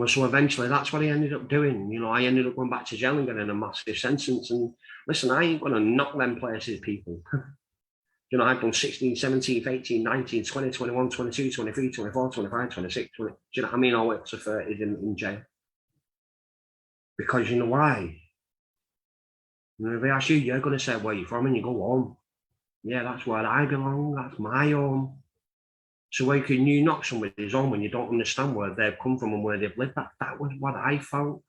Speaker 8: So eventually that's what I ended up doing. You know, I ended up going back to jail and getting a massive sentence. And listen, I ain't going to knock them places, people. You know, I've done 16, 17, 18, 19, 20, 21, 22, 23, 24, 25, 26, 20. Do you know what I mean? All up to 30 in jail. Because you know why? You know, if they ask you, you're going to say where you're from, and you go home. Yeah, that's where I belong. That's my home. So how can you knock somebody's home when you don't understand where they've come from and where they've lived? That was what I felt.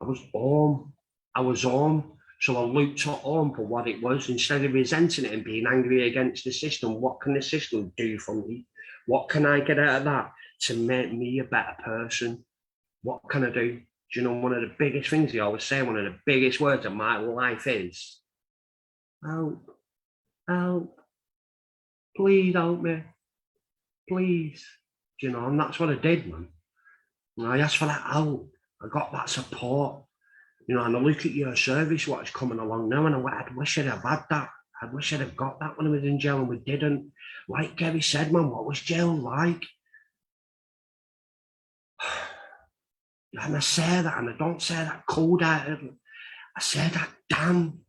Speaker 8: I was home. I was home. So I looked at home for what it was. Instead of resenting it and being angry against the system, what can the system do for me? What can I get out of that to make me a better person? What can I do? Do you know, one of the biggest things I always say, one of the biggest words of my life is, help, help, please help me. Please, you know, and that's what I did, man. And I asked for that help. I got that support, you know, and I look at your service, what's coming along now, and I wish I'd have had that. I wish I'd have got that when I was in jail, and we didn't. Like Gary said, man, what was jail like? And I say that, and I don't say that cold out of it. I say that, damn,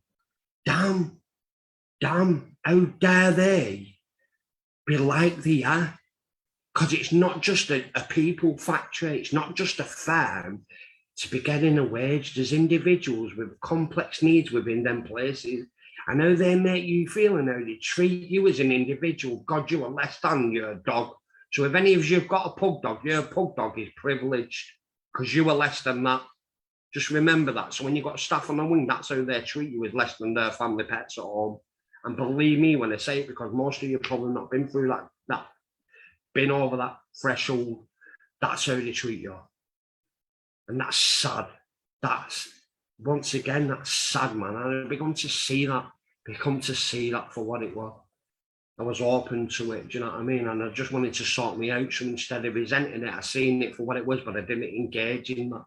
Speaker 8: how dare they be like they are? Because it's not just a people factory, it's not just a farm to be getting a wage. There's individuals with complex needs within them places. And how they make you feel and how they treat you as an individual. God, you are less than, you're a dog. So if any of you have got a pug dog, your pug dog is privileged because you are less than that. Just remember that. So when you've got staff on the wing, that's how they treat you, as less than their family pets at home. And believe me when I say it, because most of you have probably not been through that been over that threshold, that's how they treat you. And that's sad. That's, once again, that's sad, man. And I've become to see that for what it was. I was open to it, do you know what I mean? And I just wanted to sort me out. So instead of resenting it, I seen it for what it was, but I didn't engage in that.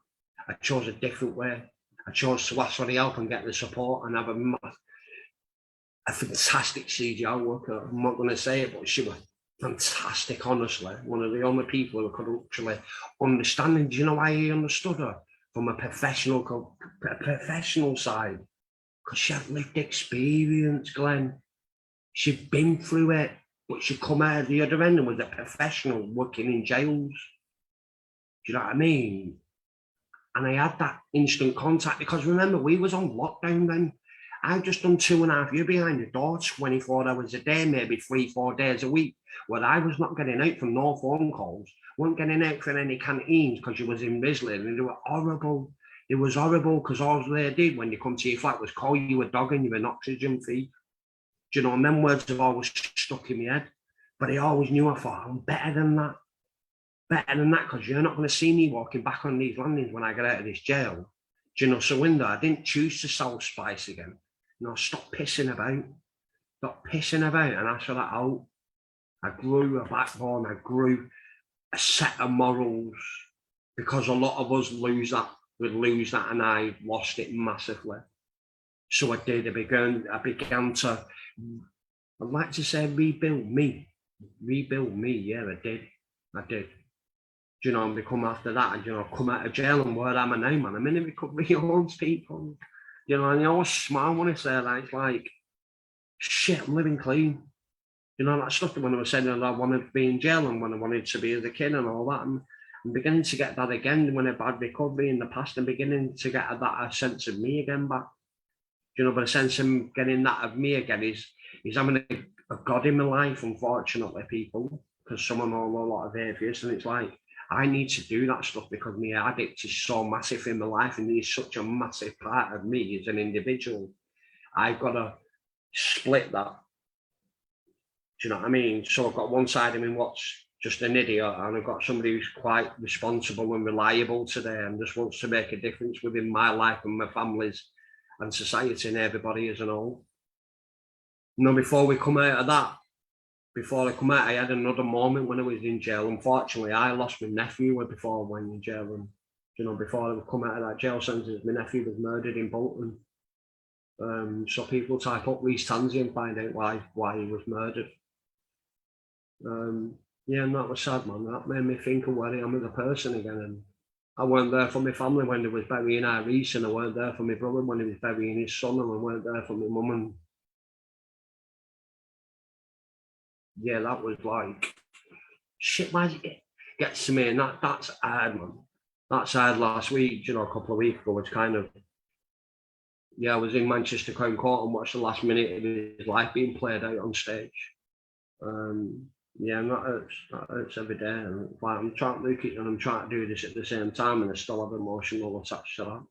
Speaker 8: I chose a different way. I chose to ask for the help and get the support and have a fantastic CGI worker. I'm not going to say it, but she was fantastic, honestly. One of the only people who could actually understand. And do you know why I understood her? From a professional side. Because she had lived experience, Glenn. She'd been through it, but she come out the other end and was a professional working in jails. Do you know what I mean? And I had that instant contact because remember, we was on lockdown then. I've just done 2.5 years behind the door, 24 hours a day, maybe 3-4 days a week, where I was not getting out from no phone calls, weren't getting out from any canteens because you was in Risley, and they were horrible. It was horrible because all they did when you come to your flat was call you a dog and you an oxygen fee. Do you know, and them words have always stuck in my head. But I always knew, I thought, I'm better than that. Better than that, because you're not going to see me walking back on these landings when I get out of this jail. Do you know, so in there, I didn't choose to sell spice again. You know, stop pissing about. Stop pissing about and ask for that out. I grew a backbone. I grew a set of morals because a lot of us lose that. We'd lose that, and I lost it massively. So I did. I began to, I'd like to say, rebuild me. Rebuild me. Yeah, I did. you know, and become after that, and, you know, come out of jail and where am I now, man? I'm in recovery homes, people. You know, and you always smile when I say that. It's like, shit, I'm living clean. You know, that stuff that when I was saying that I wanted to be in jail and when I wanted to be as a kid and all that. And I'm beginning to get that again when I've had recovery in the past. I'm beginning to get a sense of me again back. You know, but a sense of getting that of me again is having a God in my life, unfortunately, people, because some of them are a lot of atheists, and it's like, I need to do that stuff because my addict is so massive in my life and he's such a massive part of me as an individual. I've got to split that. Do you know what I mean? So I've got one side of me what's just an idiot, and I've got somebody who's quite responsible and reliable today and just wants to make a difference within my life and my family's and society and everybody as an whole. You know, before we come out of that, before I come out, I had another moment when I was in jail. Unfortunately, I lost my nephew before I went in jail. And, you know, before I come out of that jail sentence, my nephew was murdered in Bolton. So people type up Reece Tansey and find out why he was murdered. Yeah, and that was sad, man. That made me think of where I am as a person again. And I weren't there for my family when they was burying our Reece, and I weren't there for my brother when he was burying his son, and I weren't there for my mum. And yeah, that was like, shit, why did it get to me? And that's hard, man. That's hard. Last week, you know, a couple of weeks ago, it's kind of, yeah, I was in Manchester Crown Court and watched the last minute of his life being played out on stage. Yeah, and that hurts every day. And like, I'm trying to look at it and I'm trying to do this at the same time, and I still have emotional attached to that.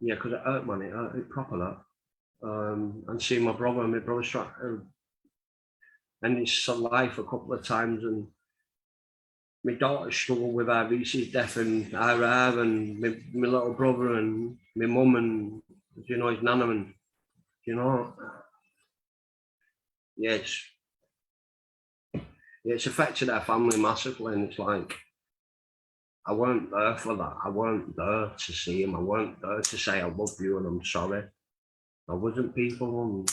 Speaker 8: Yeah, because it hurt, man. It hurt, it proper that. And seeing my brother's trying to end his life a couple of times, and my daughter struggled with her Reece's death and her and my little brother and my mum and, you know, his nana, and, you know, yeah, it's affected our family massively, and it's like, I weren't there for that. I weren't there to see him. I weren't there to say I love you and I'm sorry. I wasn't, people, and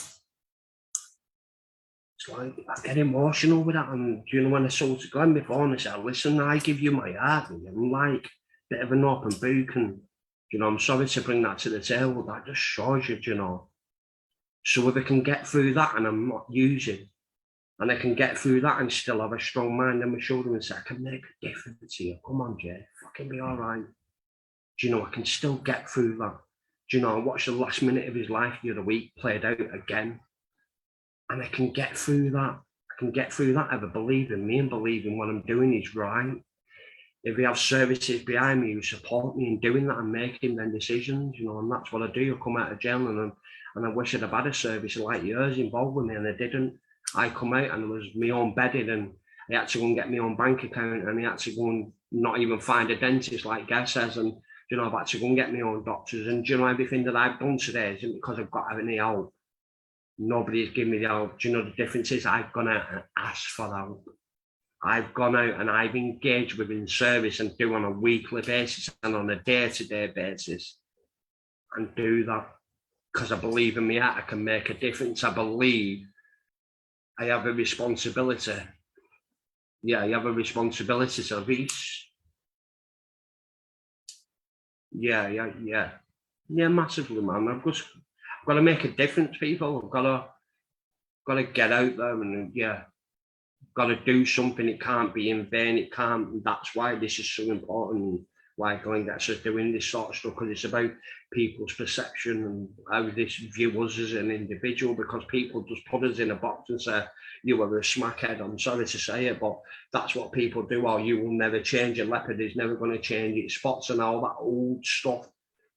Speaker 8: it's like, I get emotional with that. And, you know, when I saw to Glenn before and I said, listen, I give you my heart, and I'm like a bit of an open book, and, you know, I'm sorry to bring that to the table. That just shows you, you know. So if I can get through that and I'm not using, and I can get through that and still have a strong mind on my shoulder and say, I can make a difference here. Come on, Jay, fucking be all right. Do you know, I can still get through that. Do you know, I watched the last minute of his life the other week played out again. And I can get through that. I can get through that ever believe in me and believe in what I'm doing is right. If we have services behind me who support me in doing that and making them decisions, you know, and that's what I do. I come out of jail and I wish I'd have had a service like yours involved with me, and I didn't. I come out and it was my own bedded, and I had to go and get my own bank account, and I had to go and not even find a dentist like Gav says, and, you know, I've had to go and get my own doctors, and, you know, everything that I've done today isn't because I've got any help. Nobody's given me the help. Do you know the difference is I've gone out and asked for help. I've gone out and I've engaged within service and do on a weekly basis and on a day-to-day basis, and do that because I believe in me heart I can make a difference. I believe I have a responsibility. Yeah, I have a responsibility to Reece. Yeah, massively, man. I've got to make a difference, people. I've got to get out there and, yeah, got to do something. It can't be in vain. It can't. That's why this is so important. Why Glenn gets us doing this sort of stuff, because it's about people's perception and how they view us as an individual, because people just put us in a box and say, you were a smackhead. I'm sorry to say it, but that's what people do. Or you will never change. A leopard is never going to change its spots and all that old stuff.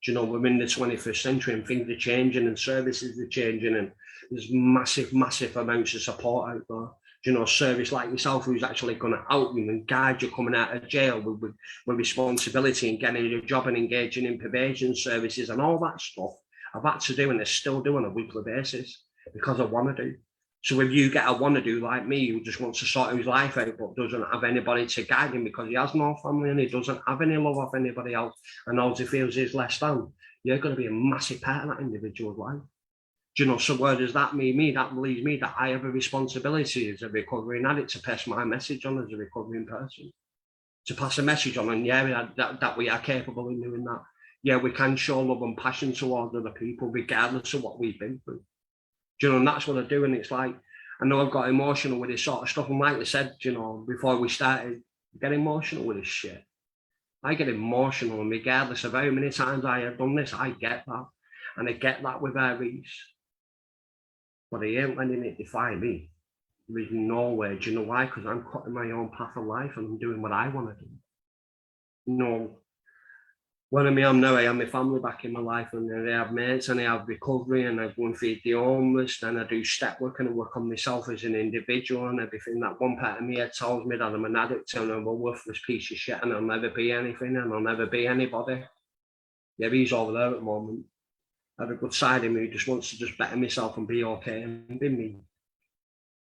Speaker 8: Do you know, we're in the 21st century and things are changing and services are changing, and there's massive amounts of support out there. You know, service like yourself who's actually going to help you and guide you coming out of jail with responsibility and getting your job and engaging in probation services and all that stuff. I've had to do and I still do on a weekly basis because I want to do. So if you get a want to do like me who just wants to sort his life out but doesn't have anybody to guide him because he has no family and he doesn't have any love of anybody else and all he feels is less than, you're going to be a massive part of that individual's life. Do you know, so where does that mean me? That believes me that I have a responsibility as a recovering addict to pass my message on as a recovering person. To pass a message on, and yeah, that we are capable of doing that. Yeah, we can show love and passion towards other people, regardless of what we've been through. Do you know, and that's what I do. And it's like, I know I've got emotional with this sort of stuff. And like I said, you know, before we started, get emotional with this shit. I get emotional, and regardless of how many times I have done this, I get that. And I get that with our Reese. But I ain't letting it define me. There is no way. Do you know why? Because I'm cutting my own path of life and I'm doing what I want to do. No. When I'm now, I have my family back in my life, and I have mates, and I have recovery, and I go and feed the homeless, and I do step work, and I work on myself as an individual, and everything. That one part of me that tells me that I'm an addict and I'm a worthless piece of shit and I'll never be anything and I'll never be anybody. Yeah, he's over there at the moment. I have a good side of me who just wants to just better myself and be okay and be me.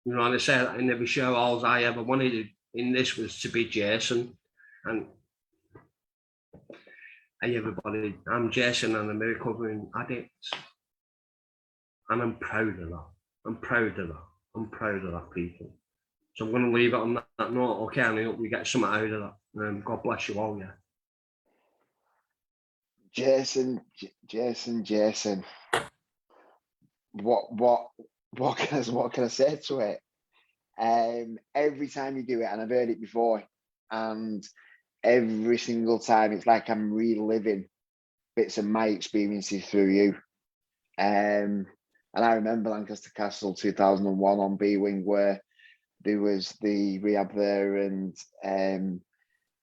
Speaker 8: You know, and I said in every show, all I ever wanted in this was to be Jason. And hey everybody, I'm Jason and I'm a recovering addict. And I'm proud of that. I'm proud of that. I'm proud of that, people. So I'm going to leave it on that note. Okay, and I hope you get something out of that. God bless you all, yeah.
Speaker 2: Jason. What can I say to it? Every time you do it, and I've heard it before, and every single time it's like I'm reliving bits of my experiences through you. And I remember Lancaster Castle 2001 on B Wing, where there was the rehab there, and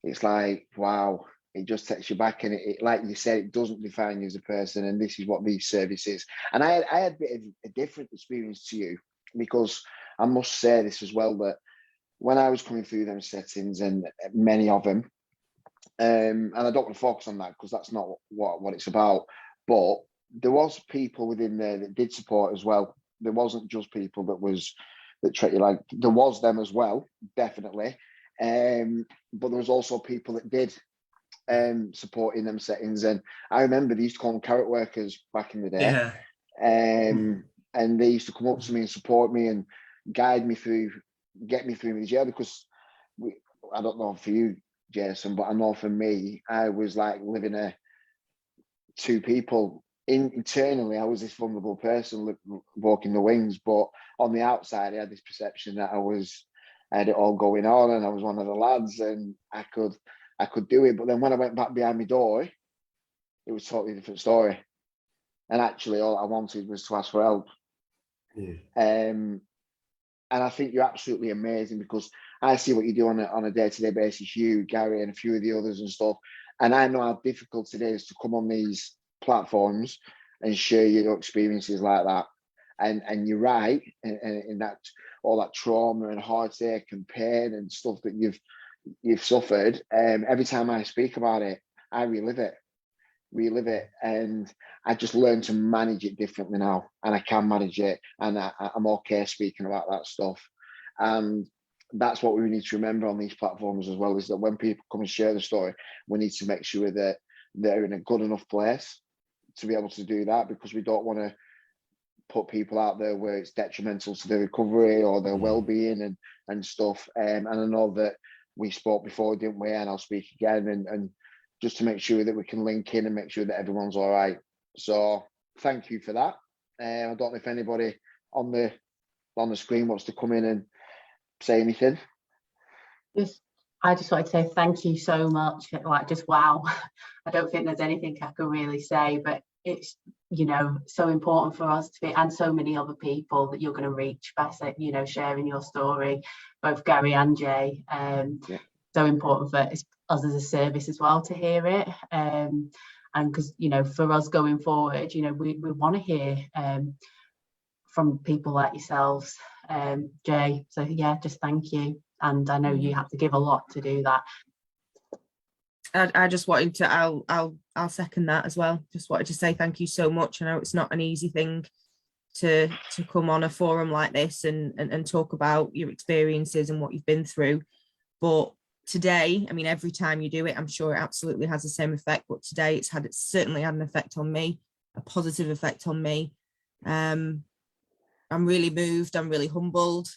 Speaker 2: it's like, wow, it just takes you back, and it like you said, it doesn't define you as a person, and this is what these services. And I had a bit of a different experience to you, because I must say this as well, that when I was coming through them settings, and many of them, and I don't want to focus on that because that's not what it's about, but there was people within there that did support as well. There wasn't just people that treat you like, there was them as well, definitely. But there was also people that did support in them settings. And I remember they used to call them carrot workers back in the day.
Speaker 8: Yeah.
Speaker 2: And they used to come up to me and support me and guide me through, get me through the jail, because I don't know for you, Jason, but I know for me, I was like living two people. Internally, I was this vulnerable person walking the wings, but on the outside, I had this perception that I had it all going on, and I was one of the lads, and I could do it. But then when I went back behind my door, it was a totally different story. And actually, all I wanted was to ask for help.
Speaker 8: Yeah.
Speaker 2: And I think you're absolutely amazing, because I see what you do on a day-to-day basis, you, Gary, and a few of the others and stuff. And I know how difficult it is to come on these platforms and share your experiences like that. And you're right in that, all that trauma and heartache and pain and stuff that you've suffered. Every time I speak about it, I relive it, and I just learned to manage it differently now, and I can manage it, and I'm okay speaking about that stuff. And that's what we need to remember on these platforms as well, is that when people come and share the story, we need to make sure that they're in a good enough place to be able to do that, because we don't want to put people out there where it's detrimental to their recovery or their well-being and stuff. And I know that we spoke before, didn't we? And I'll speak again, and just to make sure that we can link in and make sure that everyone's all right. So thank you for that. I don't know if anybody on the screen wants to come in and say anything.
Speaker 3: I just wanted to say thank you so much. Like, just wow. I don't think there's anything I can really say, but it's, you know, so important for us to be, and so many other people that you're going to reach by, you know, sharing your story, both Gary and Jay. So important for us as a service as well to hear it. And because, you know, for us going forward, you know, we want to hear from people like yourselves, Jay. So yeah, just thank you. And I know you have to give a lot to do that.
Speaker 4: I just wanted to, I'll second that as well. Just wanted to say thank you so much. I know it's not an easy thing to come on a forum like this and talk about your experiences and what you've been through. But today, I mean, every time you do it, I'm sure it absolutely has the same effect. But today it's certainly had an effect on me, a positive effect on me. I'm really moved, I'm really humbled.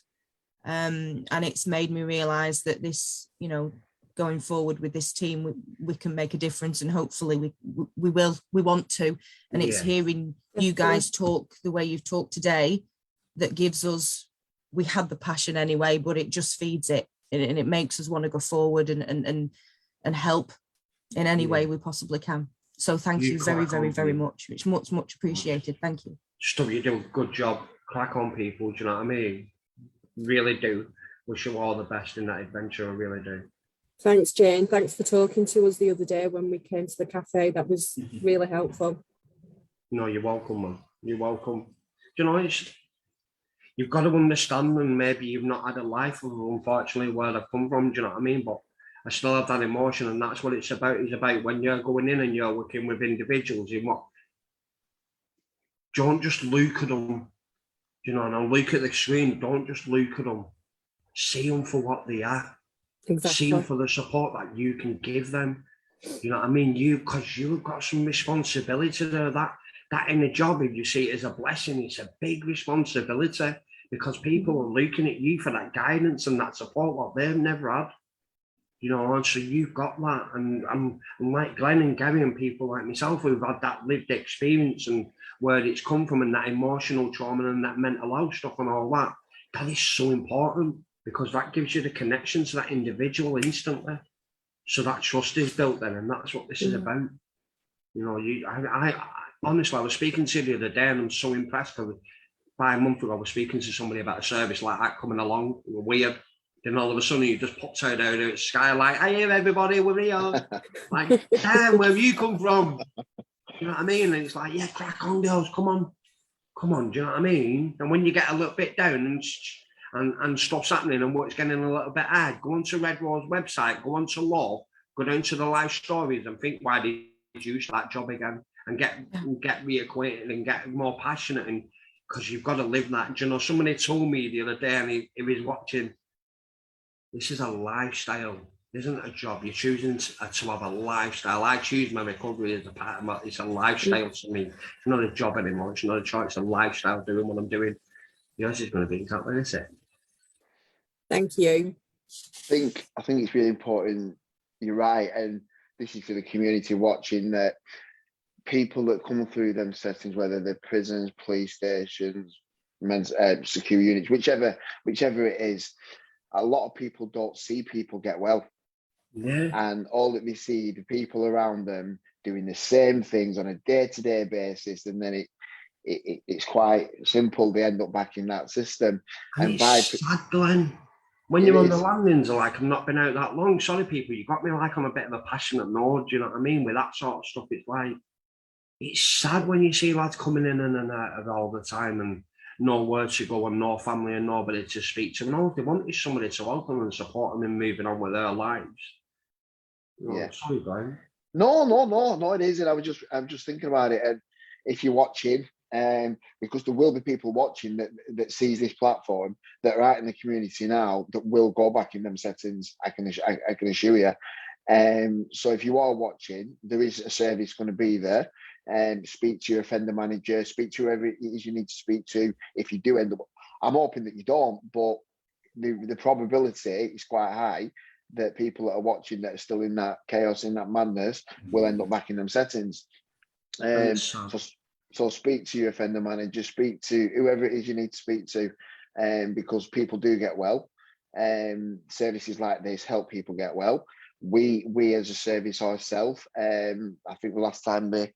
Speaker 4: And it's made me realize that this, you know, going forward with this team, we can make a difference, and hopefully we want to. And it's hearing you guys talk the way you've talked today that gives us, we had the passion anyway, but it just feeds it, and it makes us want to go forward and help in any way we possibly can. So thank you very, very, very much. It's much appreciated. Thank you.
Speaker 8: Stuff, you do a good job. Crack on, people. Do you know what I mean? Really do. Wish you all the best in that adventure. I really do.
Speaker 9: Thanks, Jane. Thanks for talking to us the other day when we came to the cafe. That was really helpful.
Speaker 8: No, you're welcome, man. You're welcome. Do you know, you've got to understand, and maybe you've not had a life, unfortunately, where I've come from. Do you know what I mean? But I still have that emotion, and that's what it's about. It's about when you're going in and you're working with individuals. Don't just look at them. You know, and look at the screen. Don't just look at them. See them for what they are.
Speaker 9: Exactly.
Speaker 8: See them for the support that you can give them. You know what I mean? Because you've got some responsibility there. That in a job, if you see it as a blessing, it's a big responsibility, because people are looking at you for that guidance and that support what they've never had. You know, and so you've got that. And I'm like Glenn and Gary and people like myself who've had that lived experience and where it's come from, and that emotional trauma and that mental health stuff and all that. That is so important, because that gives you the connection to that individual instantly. So that trust is built then, and that's what this is about. You know, I honestly, I was speaking to you the other day, and I'm so impressed, because about a month ago I was speaking to somebody about a service like that coming along. Weird. Then all of a sudden you just popped out of the sky like, hey everybody, we're here. Like, damn, where have you come from? You know what I mean? And it's like, yeah, crack on, girls, come on. Do you know what I mean? And when you get a little bit down and stuff's happening and what's getting a little bit hard, go onto Red Rose website, go onto law, go down to the live stories and think, why did you start that job again? And get reacquainted and get more passionate, and because you've got to live that. Do you know, somebody told me the other day, and he was watching, this is a lifestyle, isn't a job. You're choosing to have a lifestyle. I choose my recovery as a part of my, it's a lifestyle to me. It's not a job anymore. It's not a choice. It's a lifestyle, doing what I'm doing. Yours is going to be exactly the same.
Speaker 9: Thank you.
Speaker 2: I think it's really important. You're right. And this is for the community watching, that people that come through them settings, whether they're prisons, police stations, men's secure units, whichever it is, a lot of people don't see people get well.
Speaker 8: Yeah.
Speaker 2: And all that they see, the people around them doing the same things on a day-to-day basis, and then it's quite simple. They end up back in that system.
Speaker 8: And it's sad, Glenn. When you're on the landings, like, I've not been out that long. Sorry, people, you got me like on a bit of a passionate note. Do you know what I mean? With that sort of stuff, it's like, it's sad when you see lads coming in and out of all the time, and nowhere to go and no family and nobody to speak to. And all they want is somebody to help them and support them in moving on with their lives. Sorry, Brian.
Speaker 2: No, it isn't. I'm just thinking about it. And if you're watching, because there will be people watching that sees this platform that are out in the community now that will go back in them settings. I can assure you. So if you are watching, there is a service going to be there. Speak to your offender manager, speak to whoever it is you need to speak to. If you do end up, I'm hoping that you don't, but the probability is quite high that people that are watching that are still in that chaos, in that madness, will end up back in them settings. So speak to your offender manager, speak to whoever it is you need to speak to, because people do get well. Services like this help people get well. We as a service ourselves, I think the last time they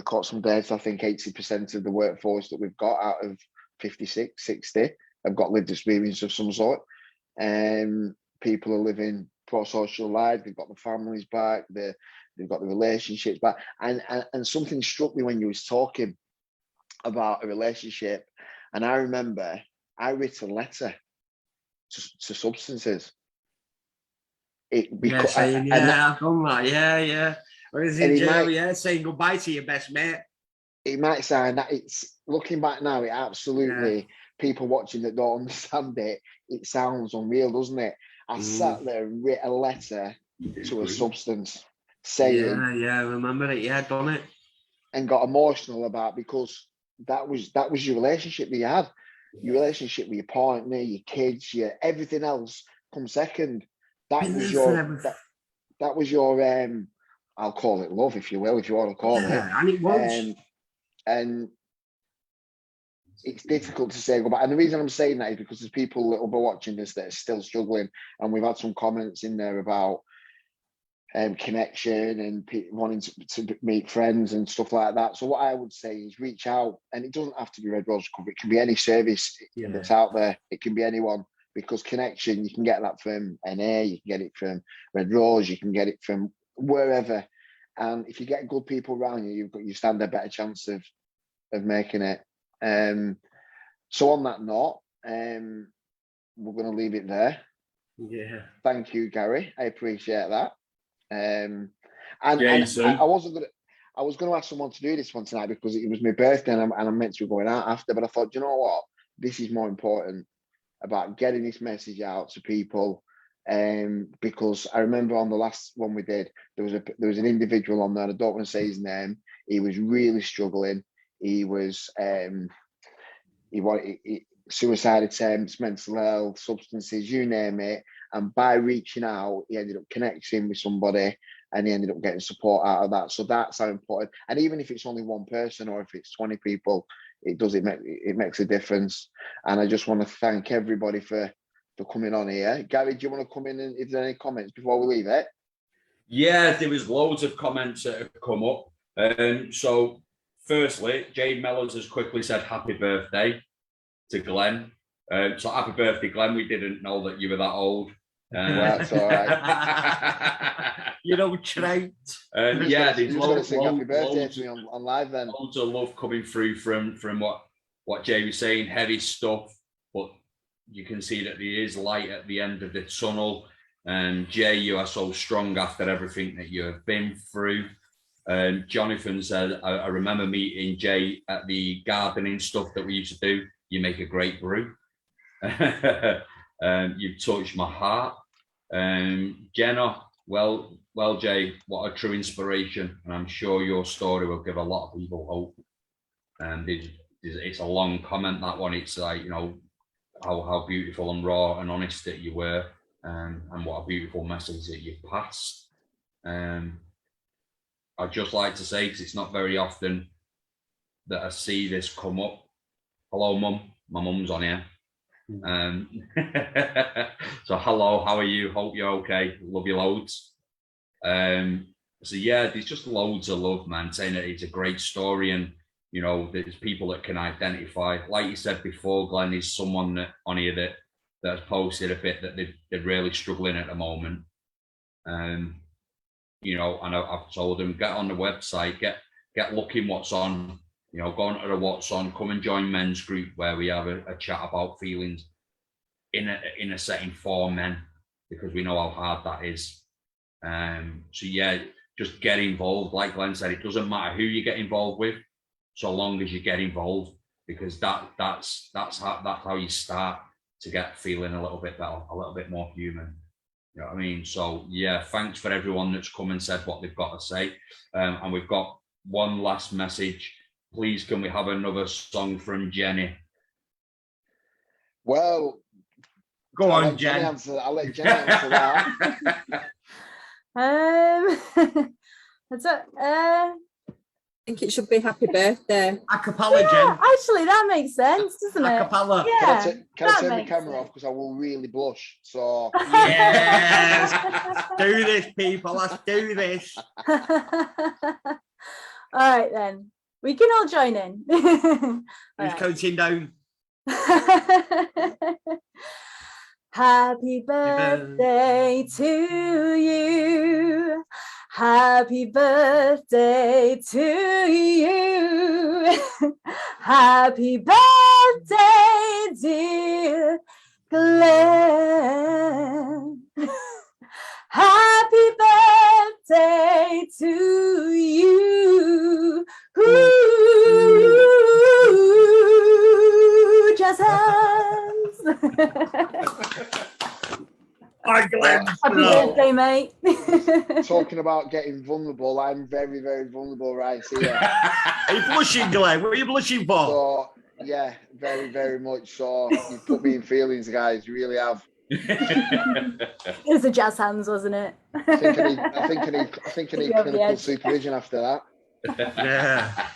Speaker 2: caught some deaths, I think 80% of the workforce that we've got out of 56, 60 have got lived experience of some sort. People are living pro-social lives, they've got the families back, they've got the relationships back. And something struck me when you was talking about a relationship. And I remember I wrote a letter to substances.
Speaker 8: I've done that. Yeah. Or is it jail? Saying goodbye to your best mate.
Speaker 2: It might sound that it's looking back now, it absolutely, people watching that don't understand it sounds unreal, doesn't it? I sat there and wrote a letter to a substance saying,
Speaker 8: I remember it. Yeah, done it.
Speaker 2: And got emotional about, because that was your relationship that you had. Your relationship with your partner, your kids, your everything else comes second. That was your I'll call it love, if you will, if you want to call it.
Speaker 8: And it was.
Speaker 2: And it's difficult to say goodbye. And the reason I'm saying that is because there's people that will be watching this that are still struggling. And we've had some comments in there about connection and wanting to meet friends and stuff like that. So what I would say is reach out, and it doesn't have to be Red Rose Recovery. It can be any service that's out there. It can be anyone, because connection, you can get that from NA, you can get it from Red Rose, you can get it from wherever. And if you get good people around you, you stand a better chance of making it. So on that note, we're going to leave it there.
Speaker 8: Yeah.
Speaker 2: Thank you, Gary. I appreciate that. And I was going to ask someone to do this one tonight because it was my birthday and I'm meant to be going out after. But I thought, you know what? This is more important about getting this message out to people. Because I remember on the last one we did, there was an individual on there. I don't want to say his name. He was really struggling. He was suicide attempts, mental health, substances, you name it. And by reaching out, he ended up connecting with somebody and he ended up getting support out of that. So that's how important. And even if it's only one person or if it's 20 people, it makes a difference. And I just want to thank everybody for coming on here. Gary, do you want to come in and if there are any comments before we leave it?
Speaker 7: Yeah, there was loads of comments that have come up. So firstly, Jade Mellors has quickly said happy birthday to Glenn. So happy birthday, Glenn. We didn't know that you were that old.
Speaker 2: That's all right.
Speaker 8: You know, trout.
Speaker 7: Yeah, there's loads
Speaker 2: happy birthday to me on live then.
Speaker 7: Loads of love coming through from what Jay was saying, heavy stuff, but you can see that there is light at the end of the tunnel. Jay, you are so strong after everything that you have been through. Jonathan said, I remember meeting Jay at the gardening stuff that we used to do. You make a great brew. You've touched my heart. Jenna, well, Jay, what a true inspiration. And I'm sure your story will give a lot of people hope. And it's a long comment, that one. It's like, you know, how beautiful and raw and honest that you were. And what a beautiful message that you've passed. I'd just like to say, because it's not very often that I see this come up. Hello, Mum. My mum's on here. So hello, how are you? Hope you're okay. Love you loads. So yeah, there's just loads of love, man, saying that it's a great story, and you know, there's people that can identify. Like you said before, Glenn, is someone that on here that's posted a bit that they're really struggling at the moment. You know, and I've told them, get on the website, get looking what's on. You know, go on to the what's on, come and join men's group where we have a chat about feelings in a setting for men, because we know how hard that is. So yeah, just get involved. Like Glenn said, it doesn't matter who you get involved with, so long as you get involved, because that's how you start to get feeling a little bit better, a little bit more human. You know what I mean? So yeah, thanks for everyone that's come and said what they've got to say. And we've got one last message. Please, can we have another song from Jenny?
Speaker 2: Well,
Speaker 8: go on, Jen.
Speaker 2: I'll let Jenny answer that.
Speaker 6: That's it.
Speaker 9: I think it should be happy birthday.
Speaker 8: Acapella,
Speaker 6: Yeah,
Speaker 8: Jen.
Speaker 6: actually, that makes sense, doesn't it?
Speaker 8: Acapella.
Speaker 6: Yeah.
Speaker 2: Can I turn my camera off, because I will really blush. So
Speaker 8: Yes. Do this, people. Let's do this.
Speaker 6: All right, then. We can all join in.
Speaker 8: Who's counting down?
Speaker 6: Happy birthday to you. Happy birthday to you. Happy birthday, dear Glenn. Happy birthday to you. Ooh, jazz hands.
Speaker 8: Glenn.
Speaker 6: Happy birthday, mate.
Speaker 2: Talking about getting vulnerable, I'm very, very vulnerable right here.
Speaker 8: Are you blushing, Glenn? What are you blushing for?
Speaker 2: So, yeah, very, very much so. You put me in feelings, guys. You really have.
Speaker 6: It was the jazz hands, wasn't it?
Speaker 2: I think I need clinical supervision after that.
Speaker 8: Yeah.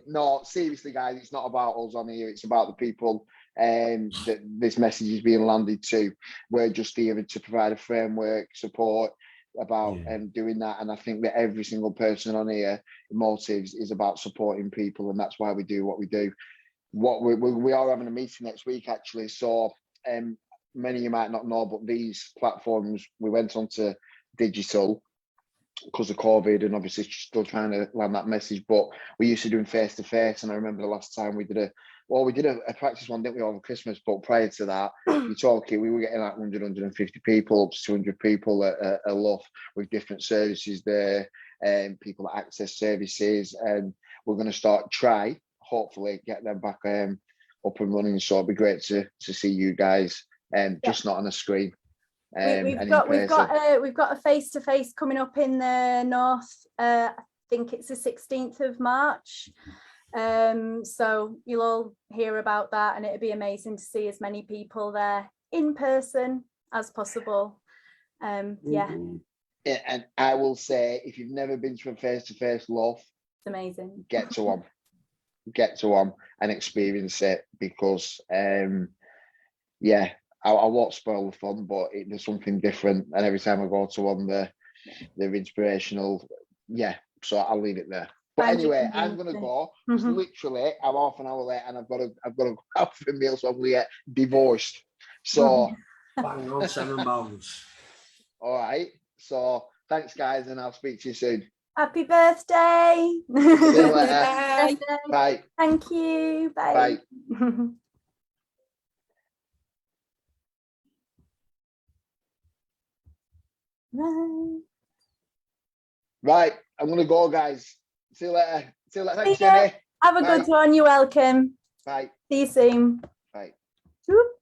Speaker 2: No, seriously, guys, it's not about us on here. It's about the people that this message is being landed to. We're just here to provide a framework, support about doing that. And I think that every single person on here, Motives, is about supporting people, and that's why we do what we do. What we are having a meeting next week, actually. So many of you might not know, but these platforms, we went on to digital because of COVID, and obviously still trying to land that message. But we used to doing face-to-face, and I remember the last time we did a practice one, didn't we, over Christmas? But prior to that, you're talking, we were getting like 100, 150 people, up to 200 people at LUF with different services there, and people that access services. And we're going to hopefully get them back up and running. So it'd be great to see you guys, just not on a screen.
Speaker 6: We've got a face-to-face coming up in the north. I think it's the 16th of March. So you'll all hear about that, and it'd be amazing to see as many people there in person as possible. Yeah,
Speaker 2: and I will say, if you've never been to a face-to-face LUF,
Speaker 6: it's amazing.
Speaker 2: Get to one and experience it, because I won't spoil the fun, but there's something different, and every time I go to one, they're inspirational. Yeah, so I'll leave it there. But anyway, I'm gonna go. Literally, I'm half an hour late, and I've got to go out for a meal, so I'm gonna get divorced. So
Speaker 8: bang on 7 pounds.
Speaker 2: All right. So thanks, guys, and I'll speak to you soon.
Speaker 6: Happy birthday!
Speaker 2: See you later. Bye.
Speaker 6: Thank you. Bye.
Speaker 2: Bye. Right, I'm gonna go, guys. See you later. Thanks, Jenny.
Speaker 6: Have a good one. You're welcome.
Speaker 2: Bye.
Speaker 6: See you soon.
Speaker 2: Bye.
Speaker 6: Whoop.